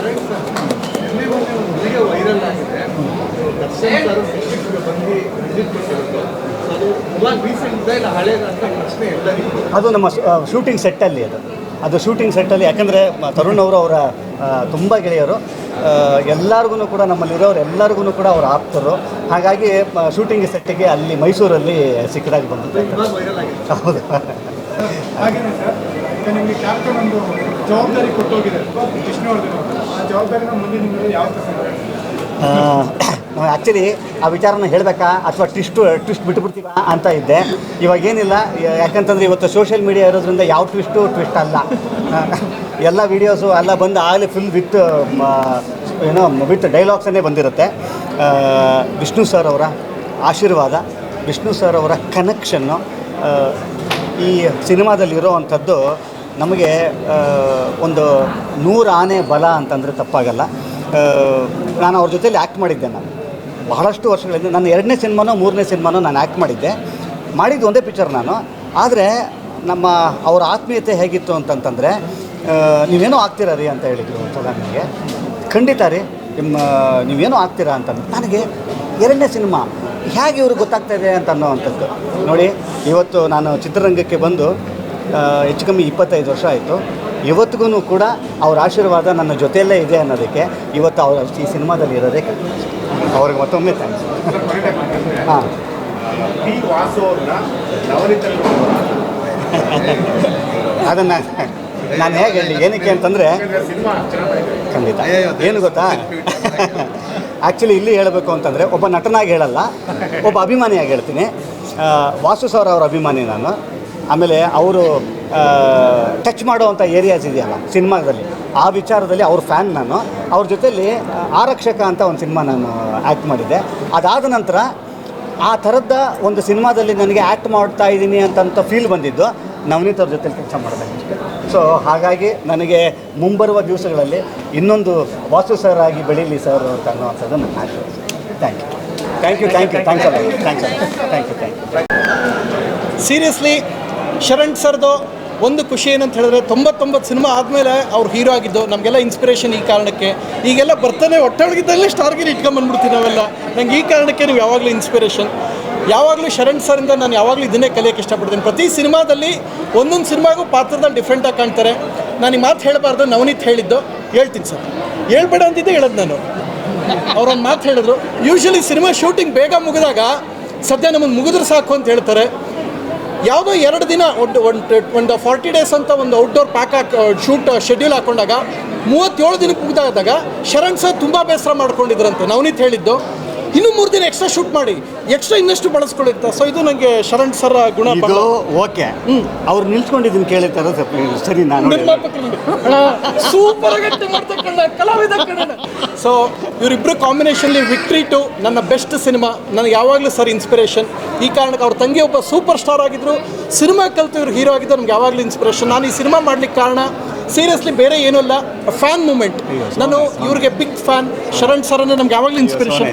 ಅದು ನಮ್ಮ ಶೂಟಿಂಗ್ ಸೆಟ್ಟಲ್ಲಿ ಅದು ಶೂಟಿಂಗ್ ಸೆಟ್ಟಲ್ಲಿ. ಯಾಕಂದರೆ ತರುಣ್ ಅವರು ಅವರ ತುಂಬ ಗೆಳೆಯರು, ಎಲ್ಲರಿಗೂ ಕೂಡ ನಮ್ಮಲ್ಲಿರೋರು ಎಲ್ಲರಿಗೂ ಕೂಡ ಅವರು ಆಪ್ತರು. ಹಾಗಾಗಿ ಶೂಟಿಂಗ್ ಸೆಟ್ಟಿಗೆ ಅಲ್ಲಿ ಮೈಸೂರಲ್ಲಿ ಸಿಕ್ಕದಾಗಿ ಬಂದಿದೆ. ಹೌದು. ಹಾಗೇನೆ ಸರ್, ಈಗ ನಿಮಗೆ ಕ್ಯಾಪ್ಟನ್ ಒಂದು ಜವಾಬ್ದಾರಿ ಕೊಟ್ಟೋಗಿದೆ ವಿಷ್ಣುವರ್ಧನ್, ಆ ಜವಾಬ್ದಾರಿನ ಮುಂದೆ ನಿಮಗೆ ಯಾವ ನಾವು ಆ್ಯಕ್ಚುಲಿ ಆ ವಿಚಾರನ ಹೇಳಬೇಕಾ ಅಥವಾ ಟ್ವಿಸ್ಟ್ ಬಿಟ್ಟುಬಿಡ್ತೀವ ಅಂತ ಇದ್ದೆ. ಇವಾಗೇನಿಲ್ಲ, ಯಾಕಂತಂದರೆ ಇವತ್ತು ಸೋಷಿಯಲ್ ಮೀಡಿಯಾ ಇರೋದ್ರಿಂದ ಯಾವ ಟ್ವಿಸ್ಟ್ ಅಲ್ಲ. ಎಲ್ಲ ವೀಡಿಯೋಸು ಎಲ್ಲ ಬಂದು ಆಗಲೇ ಫುಲ್ ವಿತ್ ಡೈಲಾಗ್ಸನ್ನೇ ಬಂದಿರುತ್ತೆ. ವಿಷ್ಣು ಸರ್ ಅವರ ಆಶೀರ್ವಾದ, ವಿಷ್ಣು ಸರ್ ಅವರ ಕನೆಕ್ಷನ್ನು ಈ ಸಿನಿಮಾದಲ್ಲಿರೋ ಅಂಥದ್ದು ನಮಗೆ ಒಂದು 100 ಆನೆ ಬಲ ಅಂತಂದರೆ ತಪ್ಪಾಗಲ್ಲ. ನಾನು ಅವ್ರ ಜೊತೆಲಿ ಆ್ಯಕ್ಟ್ ಮಾಡಿದ್ದೆ. ನಾನು ಬಹಳಷ್ಟು ವರ್ಷಗಳಿಂದ ನನ್ನ 2ನೇ ಸಿನಿಮಾನೋ 3ನೇ ಸಿನಿಮಾನೋ ನಾನು ಆ್ಯಕ್ಟ್ ಮಾಡಿದ್ದು ಒಂದೇ ಪಿಕ್ಚರ್ ನಾನು. ಆದರೆ ಅವರ ಆತ್ಮೀಯತೆ ಹೇಗಿತ್ತು ಅಂತಂತಂದರೆ, ನೀವೇನೋ ಆಗ್ತೀರಾ ರೀ ಅಂತ ಹೇಳಿದರು ಒಂದ್ಸಲ ನನಗೆ. ಖಂಡಿತ ರೀ, ನೀವೇನೋ ಆಗ್ತೀರಾ ಅಂತಂದು. ನನಗೆ 2ನೇ ಸಿನಿಮಾ ಹೇಗೆ ಇವ್ರಿಗೆ ಗೊತ್ತಾಗ್ತಾ ಇದೆ ಅಂತ ಅನ್ನೋವಂಥದ್ದು. ನೋಡಿ, ಇವತ್ತು ನಾನು ಚಿತ್ರರಂಗಕ್ಕೆ ಬಂದು ಹೆಚ್ಚು ಕಮ್ಮಿ 25 ವರ್ಷ ಆಯಿತು. ಇವತ್ತಿಗೂ ಕೂಡ ಅವ್ರ ಆಶೀರ್ವಾದ ನನ್ನ ಜೊತೆಯಲ್ಲೇ ಇದೆ ಅನ್ನೋದಕ್ಕೆ ಇವತ್ತು ಅವ್ರು ಈ ಸಿನಿಮಾದಲ್ಲಿ ಇರೋದೇ. ಅವ್ರಿಗೆ ಮತ್ತೊಮ್ಮೆ ಥ್ಯಾಂಕ್ಸ್. ಹಾಂ, ಅದನ್ನು ನಾನು ಹೇಗೆ ಹೇಳಿ, ಏನಕ್ಕೆ ಅಂತಂದರೆ ಖಂಡಿತ ಏನು ಗೊತ್ತಾ, ಆ್ಯಕ್ಚುಲಿ ಇಲ್ಲಿ ಹೇಳಬೇಕು ಅಂತಂದರೆ ಒಬ್ಬ ನಟನಾಗಿ ಹೇಳಲ್ಲ, ಒಬ್ಬ ಅಭಿಮಾನಿಯಾಗಿ ಹೇಳ್ತೀನಿ. ವಾಸು ಸರ್ ಅವರ ಅಭಿಮಾನಿ ನಾನು. ಆಮೇಲೆ ಅವರು ಟಚ್ ಮಾಡುವಂಥ ಏರಿಯಾಸ್ ಇದೆಯಲ್ಲ ಸಿನಿಮಾದಲ್ಲಿ, ಆ ವಿಚಾರದಲ್ಲಿ ಅವ್ರ ಫ್ಯಾನ್ ನಾನು. ಅವ್ರ ಜೊತೆಯಲ್ಲಿ ಆರಕ್ಷಕ ಅಂತ ಒಂದು ಸಿನಿಮಾ ನಾನು ಆ್ಯಕ್ಟ್ ಮಾಡಿದ್ದೆ. ಅದಾದ ನಂತರ ಆ ಥರದ ಒಂದು ಸಿನಿಮಾದಲ್ಲಿ ನನಗೆ ಆ್ಯಕ್ಟ್ ಮಾಡ್ತಾ ಇದ್ದೀನಿ ಅಂತ ಫೀಲ್ ಬಂದಿದ್ದು. ನವನೀತ್ ಅವ್ರ ಜೊತೆ ಕೆಲಸ ಮಾಡಬೇಕಷ್ಟೇ. ಸೊ ಹಾಗಾಗಿ ನನಗೆ ಮುಂಬರುವ ದಿವಸಗಳಲ್ಲಿ ಇನ್ನೊಂದು ವಾಸು ಸರ್ ಆಗಿ ಬೆಳೀಲಿ ಸರ್ ಅಂತ ಅನ್ನೋವಂಥದ್ದು ನನ್ನ ಆಶೆ. ಥ್ಯಾಂಕ್ ಯು ಸೀರಿಯಸ್ಲಿ ಶರಣ್ ಸರ್ದು ಒಂದು ಖುಷಿ ಏನಂತ ಹೇಳಿದ್ರೆ 99 ಸಿನಿಮಾ ಆದಮೇಲೆ ಅವ್ರು ಹೀರೋ ಆಗಿದ್ದು ನಮಗೆಲ್ಲ ಇನ್ಸ್ಪಿರೇಷನ್ ಈ ಕಾರಣಕ್ಕೆ. ಈಗೆಲ್ಲ ಬರ್ತಾನೆ ಒಟ್ಟೊಳಗಿದ್ದಲ್ಲೇ ಸ್ಟಾರ್ಗಿರಿ ಇಟ್ಕೊಂಬಂದ್ಬಿಡ್ತೀವಿ ನಾವೆಲ್ಲ. ನಂಗೆ ಈ ಕಾರಣಕ್ಕೆ ನೀವು ಯಾವಾಗಲೂ ಇನ್ಸ್ಪಿರೇಷನ್. ಯಾವಾಗಲೂ ಶರಣ್ ಸರಿಂದ ನಾನು ಯಾವಾಗಲೂ ಇದನ್ನೇ ಕಲಿಯೋಕ್ಕೆ ಇಷ್ಟಪಡ್ತೀನಿ. ಪ್ರತಿ ಸಿನಿಮಾದಲ್ಲಿ ಒಂದೊಂದು ಸಿನಿಮಾಗೂ ಪಾತ್ರದಲ್ಲಿ ಡಿಫ್ರೆಂಟಾಗಿ ಕಾಣ್ತಾರೆ. ನಾನು ಈ ಮಾತು ಹೇಳಬಾರ್ದು, ನವನೀತ್ ಹೇಳಿದ್ದು ಹೇಳ್ತೀನಿ ಸರ್. ಹೇಳ್ಬೇಡ ಅಂತಿದ್ದೆ ಹೇಳೋದು ನಾನು. ಅವರೊಂದು ಮಾತು ಹೇಳಿದ್ರು, ಯೂಶ್ವಲಿ ಸಿನಿಮಾ ಶೂಟಿಂಗ್ ಬೇಗ ಮುಗಿದಾಗ ಸದ್ಯ ನಮಗೆ ಮುಗಿದ್ರೆ ಸಾಕು ಅಂತ ಹೇಳ್ತಾರೆ. ಯಾವುದೋ 2 ದಿನ ಒಂದು 40 ಡೇಸ್ ಅಂತ ಒಂದು ಔಟ್ಡೋರ್ ಶೂಟ್ ಶೆಡ್ಯೂಲ್ ಹಾಕೊಂಡಾಗ 37 ದಿನಕ್ಕೆ ಮುಗಿದಾದಾಗ ಶರಣ್ ಸರ್ ತುಂಬ ಬೇಸರ ಮಾಡ್ಕೊಂಡಿದ್ರಂತೆ. ನವನೀತ್ ಹೇಳಿದ್ದು ಇನ್ನೂ 3 ದಿನ ಎಕ್ಸ್ಟ್ರಾ ಶೂಟ್ ಮಾಡಿ, ಎಕ್ಸ್ಟ್ರಾ ಇನ್ನಷ್ಟು ಬಳಸ್ಕೊಳ್ಳುತ್ತೆ. ಸೊ ಇದು ನನಗೆ ಶರಣ್ ಸರ್ ಗುಣ. ಓಕೆ, ಅವ್ರು ನಿಲ್ಸ್ಕೊಂಡಿದ್ದೀನಿ ಕೇಳಿರ್ತಾರೆ ಸರಿ. ನಾನು ಸೂಪರ್ ಆಗಿ ಮಾಡ್ತಕ್ಕಂಥ ಕಲಾವಿದ. ಸೊ ಇವರಿಬ್ಬರು ಕಾಂಬಿನೇಷನ್ಲಿ ವಿಕ್ಟ್ರಿ 2 ನನ್ನ ಬೆಸ್ಟ್ ಸಿನಿಮಾ. ನನಗೆ ಯಾವಾಗಲೂ ಸರ್ ಇನ್ಸ್ಪಿರೇಷನ್. ಈ ಕಾರಣಕ್ಕೆ ಅವ್ರ ತಂಗಿ ಒಬ್ಬ ಸೂಪರ್ ಸ್ಟಾರ್ ಆಗಿದ್ದರು, ಸಿನಿಮಾ ಕಲಿತು ಇವ್ರು ಹೀರೋ ಆಗಿದ್ದು ನಮ್ಗೆ ಯಾವಾಗಲೂ ಇನ್ಸ್ಪಿರೇಷನ್. ನಾನು ಈ ಸಿನಿಮಾ ಮಾಡ್ಲಿಕ್ಕೆ ಕಾರಣ ಸೀರಿಯಸ್ಲಿ ಬೇರೆ ಏನೂ ಇಲ್ಲ, ಫ್ಯಾನ್ ಮೂಮೆಂಟ್. ನಾನು ಇವ್ರಿಗೆ ಬಿಗ್ ಫ್ಯಾನ್. ಶರಣ್ ಸರ್ ಅಂದರೆ ನಮ್ಗೆ ಯಾವಾಗಲೂ ಇನ್ಸ್ಪಿರೇಷನ್.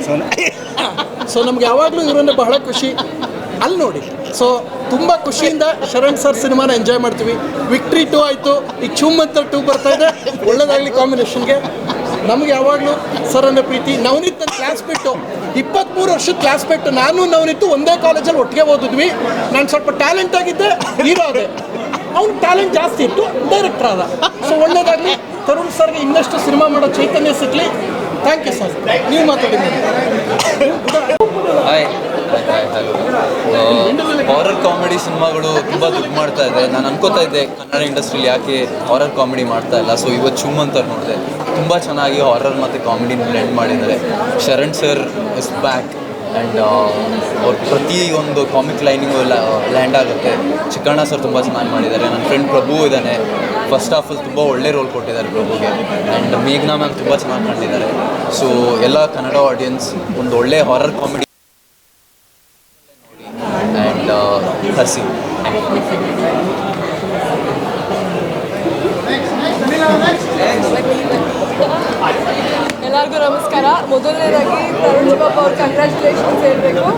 ಸೊ ನಮ್ಗೆ ಯಾವಾಗಲೂ ಇವರನ್ನು ಬಹಳ ಖುಷಿ. ಅಲ್ಲಿ ನೋಡಿ, ಸೊ ತುಂಬ ಖುಷಿಯಿಂದ ಶರಣ್ ಸರ್ ಸಿನಿಮಾನ ಎಂಜಾಯ್ ಮಾಡ್ತೀವಿ. ವಿಕ್ಟ್ರಿ 2 ಆಯಿತು, ಈಗ ಚೂಮಂತರ್ 2 ಬರ್ತಾ ಇದೆ. ಒಳ್ಳೇದಾಗಲಿ ಕಾಂಬಿನೇಷನ್ಗೆ. ನಮ್ಗೆ ಯಾವಾಗಲೂ ಸರ್ ಅನ್ನೋ ಪ್ರೀತಿ. ನವನೀತ್ ನನ್ನ ಕ್ಲಾಸ್ಮೇಟು, 23 ವರ್ಷದ ಕ್ಲಾಸ್ಮೇಟು. ನಾನು ನವನೀತು ಒಂದೇ ಕಾಲೇಜಲ್ಲಿ ಒಟ್ಟಿಗೆ ಓದಿದ್ವಿ. ನಾನು ಸ್ವಲ್ಪ ಟ್ಯಾಲೆಂಟ್ ಆಗಿದ್ದೆ, ಹೀರೋ ಆದೆ. ಅವ್ನು ಟ್ಯಾಲೆಂಟ್ ಜಾಸ್ತಿ ಇತ್ತು, ಡೈರೆಕ್ಟರ್ ಆದ. ಸೊ ಒಳ್ಳೇದಾಗಲಿ. ತರುಣ್ ಸರ್ಗೆ ಇನ್ನಷ್ಟು ಸಿನಿಮಾ ಮಾಡೋ ಚೈತನ್ಯ ಸಿಗಲಿ. Thank you sir. ನೀವು ಮಾತಾಡಿದ್ದೀರಿ. ಹಾಯ್, ಹಾರರ್ ಕಾಮಿಡಿ ಸಿನಿಮಾಗಳು ತುಂಬ ದುಡ್ಡು ಮಾಡ್ತಾ ಇದೆ. ನಾನು ಅನ್ಕೋತಾ ಇದ್ದೆ ಕನ್ನಡ ಇಂಡಸ್ಟ್ರಿಲಿ ಯಾಕೆ ಹಾರರ್ ಕಾಮಿಡಿ ಮಾಡ್ತಾ ಇಲ್ಲ. ಸೊ ಇವತ್ತು ಚೂಮಂತರ್ ನೋಡಿದೆ, ತುಂಬ ಚೆನ್ನಾಗಿ ಹಾರರ್ ಮತ್ತು ಕಾಮಿಡಿನ ಬ್ಲೆಂಡ್ ಮಾಡಿದ್ದಾರೆ. Sharan sir is back and ಅವ್ರ ಪ್ರತಿಯೊಂದು ಕಾಮಿಕ್ ಲೈನಿಂಗು ಲ್ಯಾಂಡ್ ಆಗುತ್ತೆ. ಚಿಕ್ಕಣ್ಣ ಸರ್ ತುಂಬ ಚೆನ್ನಾಗಿ ಮಾಡಿದ್ದಾರೆ. ನನ್ನ ಫ್ರೆಂಡ್ ಪ್ರಭು ಇದ್ದಾನೆ, ಫಸ್ಟ್ ಹಾಫಲ್ಲಿ ತುಂಬ ಒಳ್ಳೆ ರೋಲ್ ಕೊಟ್ಟಿದ್ದಾರೆ ಪ್ರಭುಗೆ. ಆ್ಯಂಡ್ ಮೇಘ್ನಾ ಮ್ಯಾಮ್ ತುಂಬ ಚೆನ್ನಾಗಿ ಕಂಡಿದ್ದಾರೆ. ಸೊ ಎಲ್ಲ ಕನ್ನಡ ಆಡಿಯನ್ಸ್ ಒಂದು ಒಳ್ಳೆ ಹಾರರ್ ಕಾಮಿಡಿ ಆ್ಯಂಡ್ ಹಸಿ. ಎಲ್ಲರಿಗೂ ನಮಸ್ಕಾರ. ಮೊದಲನೇದಾಗಿ ತರುಣ್ ಬಾಬು ಅವ್ರ ಕಂಗ್ರ್ಯಾಚುಲೇಷನ್ಸ್ ಹೇಳಬೇಕು.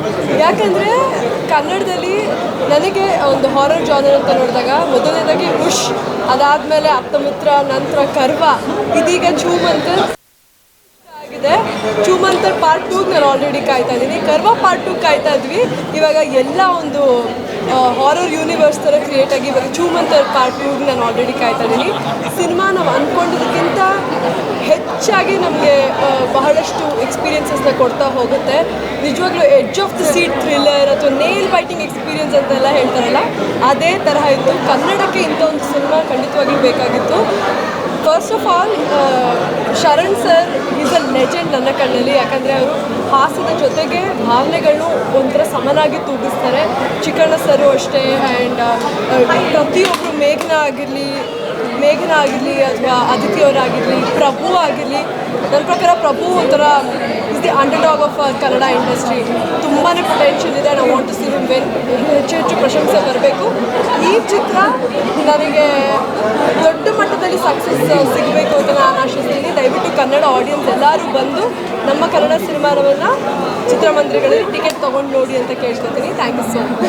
ಯಾಕಂದರೆ ಕನ್ನಡದಲ್ಲಿ ನನಗೆ ಒಂದು ಹಾರರ್ ಜಾನರ್ ಅಂತ ನೋಡಿದಾಗ ಮೊದಲನೇದಾಗಿ ಉಷ್, ಅದಾದಮೇಲೆ ಆಪ್ತಮಿತ್ರ, ನಂತರ ಕರ್ವ, ಇದೀಗ ಚೂಮಂತರ್ ಆಗಿದೆ. ಚೂಮಂತರ್ ಪಾರ್ಟ್ 2 ನಾನು ಆಲ್ರೆಡಿ ಕಾಯ್ತಾ ಇದ್ದೀನಿ. ಕರ್ವ ಪಾರ್ಟ್ 2 ಕಾಯ್ತಾ ಇದ್ವಿ. ಇವಾಗ ಎಲ್ಲ ಒಂದು ಹಾರರ್ ಯೂನಿವರ್ಸ್ ಥರ ಕ್ರಿಯೇಟ್ ಆಗಿ ಇವಾಗ ಚೂಮಂತರ್ ಪಾರ್ಟ್ 2 ನಾನು ಆಲ್ರೆಡಿ ಕಾಯ್ತಾ ಇದ್ದೀನಿ. ಸಿನಿಮಾ ನಾವು ಅಂದ್ಕೊಂಡಿದ್ದಕ್ಕಿಂತ ಹೆಚ್ಚಾಗಿ ನಮಗೆ ಬಹಳಷ್ಟು ಎಕ್ಸ್ಪೀರಿಯನ್ಸಸ್ನ ಕೊಡ್ತಾ ಹೋಗುತ್ತೆ. ನಿಜವಾಗ್ಲೂ edge of the seat thriller ಅಥವಾ ನೇಲ್ ಬೈಟಿಂಗ್ ಎಕ್ಸ್ಪೀರಿಯನ್ಸ್ ಅಂತೆಲ್ಲ ಹೇಳ್ತಾರಲ್ಲ, ಅದೇ ತರಹ ಇತ್ತು. ಕನ್ನಡಕ್ಕೆ ಇಂಥ ಒಂದು ಸಿನಿಮಾ ಖಂಡಿತವಾಗ್ಲೂ ಬೇಕಾಗಿತ್ತು. First of all Sharan sir is a legend ನನ್ನ ಕಣ್ಣಲ್ಲಿ. ಯಾಕಂದರೆ ಅವರು ಹಾಸ್ಯದ ಜೊತೆಗೆ ಭಾವನೆಗಳನ್ನು ಒಂಥರ ಸಮನಾಗಿ ತೂಗಿಸ್ತಾರೆ. ಚಿಕ್ಕಣ್ಣ ಸರು ಅಷ್ಟೇ. ಆ್ಯಂಡ್ ಪ್ರತಿಯೊಬ್ಬರು ಮೇಘನಾ ಆಗಿರಲಿ ಅಥವಾ ಅದಿತಿ ಅವರಾಗಿರಲಿ, ಪ್ರಭು ಆಗಿರಲಿ. ನನ್ನ ಪ್ರಕಾರ ಪ್ರಭು ಒಂಥರ is the underdog of Kannada industry. ತುಂಬಾ ಪೊಟೆನ್ಷಿಯಲ್ ಇದೆ. ನಾವು want to see him when. ಹೆಚ್ಚು ಹೆಚ್ಚು ಪ್ರಶಂಸೆ ಬರಬೇಕು. ಈ ಚಿತ್ರ ನನಗೆ ದೊಡ್ಡ ಮಟ್ಟದಲ್ಲಿ ಸಕ್ಸಸ್ ಸಿಗಬೇಕು ಅಂತ ನಾನು ಆಶಿಸ್ತೀನಿ. ದಯವಿಟ್ಟು ಕನ್ನಡ ಆಡಿಯನ್ಸ್ ಎಲ್ಲರೂ ಬಂದು ನಮ್ಮ ಕನ್ನಡ ಸಿನಿಮಾವನ್ನು ಚಿತ್ರಮಂದಿರಗಳಲ್ಲಿ ಟಿಕೆಟ್ ತೊಗೊಂಡು ನೋಡಿ ಅಂತ ಕೇಳ್ಕೊತೀನಿ. Thank you so much.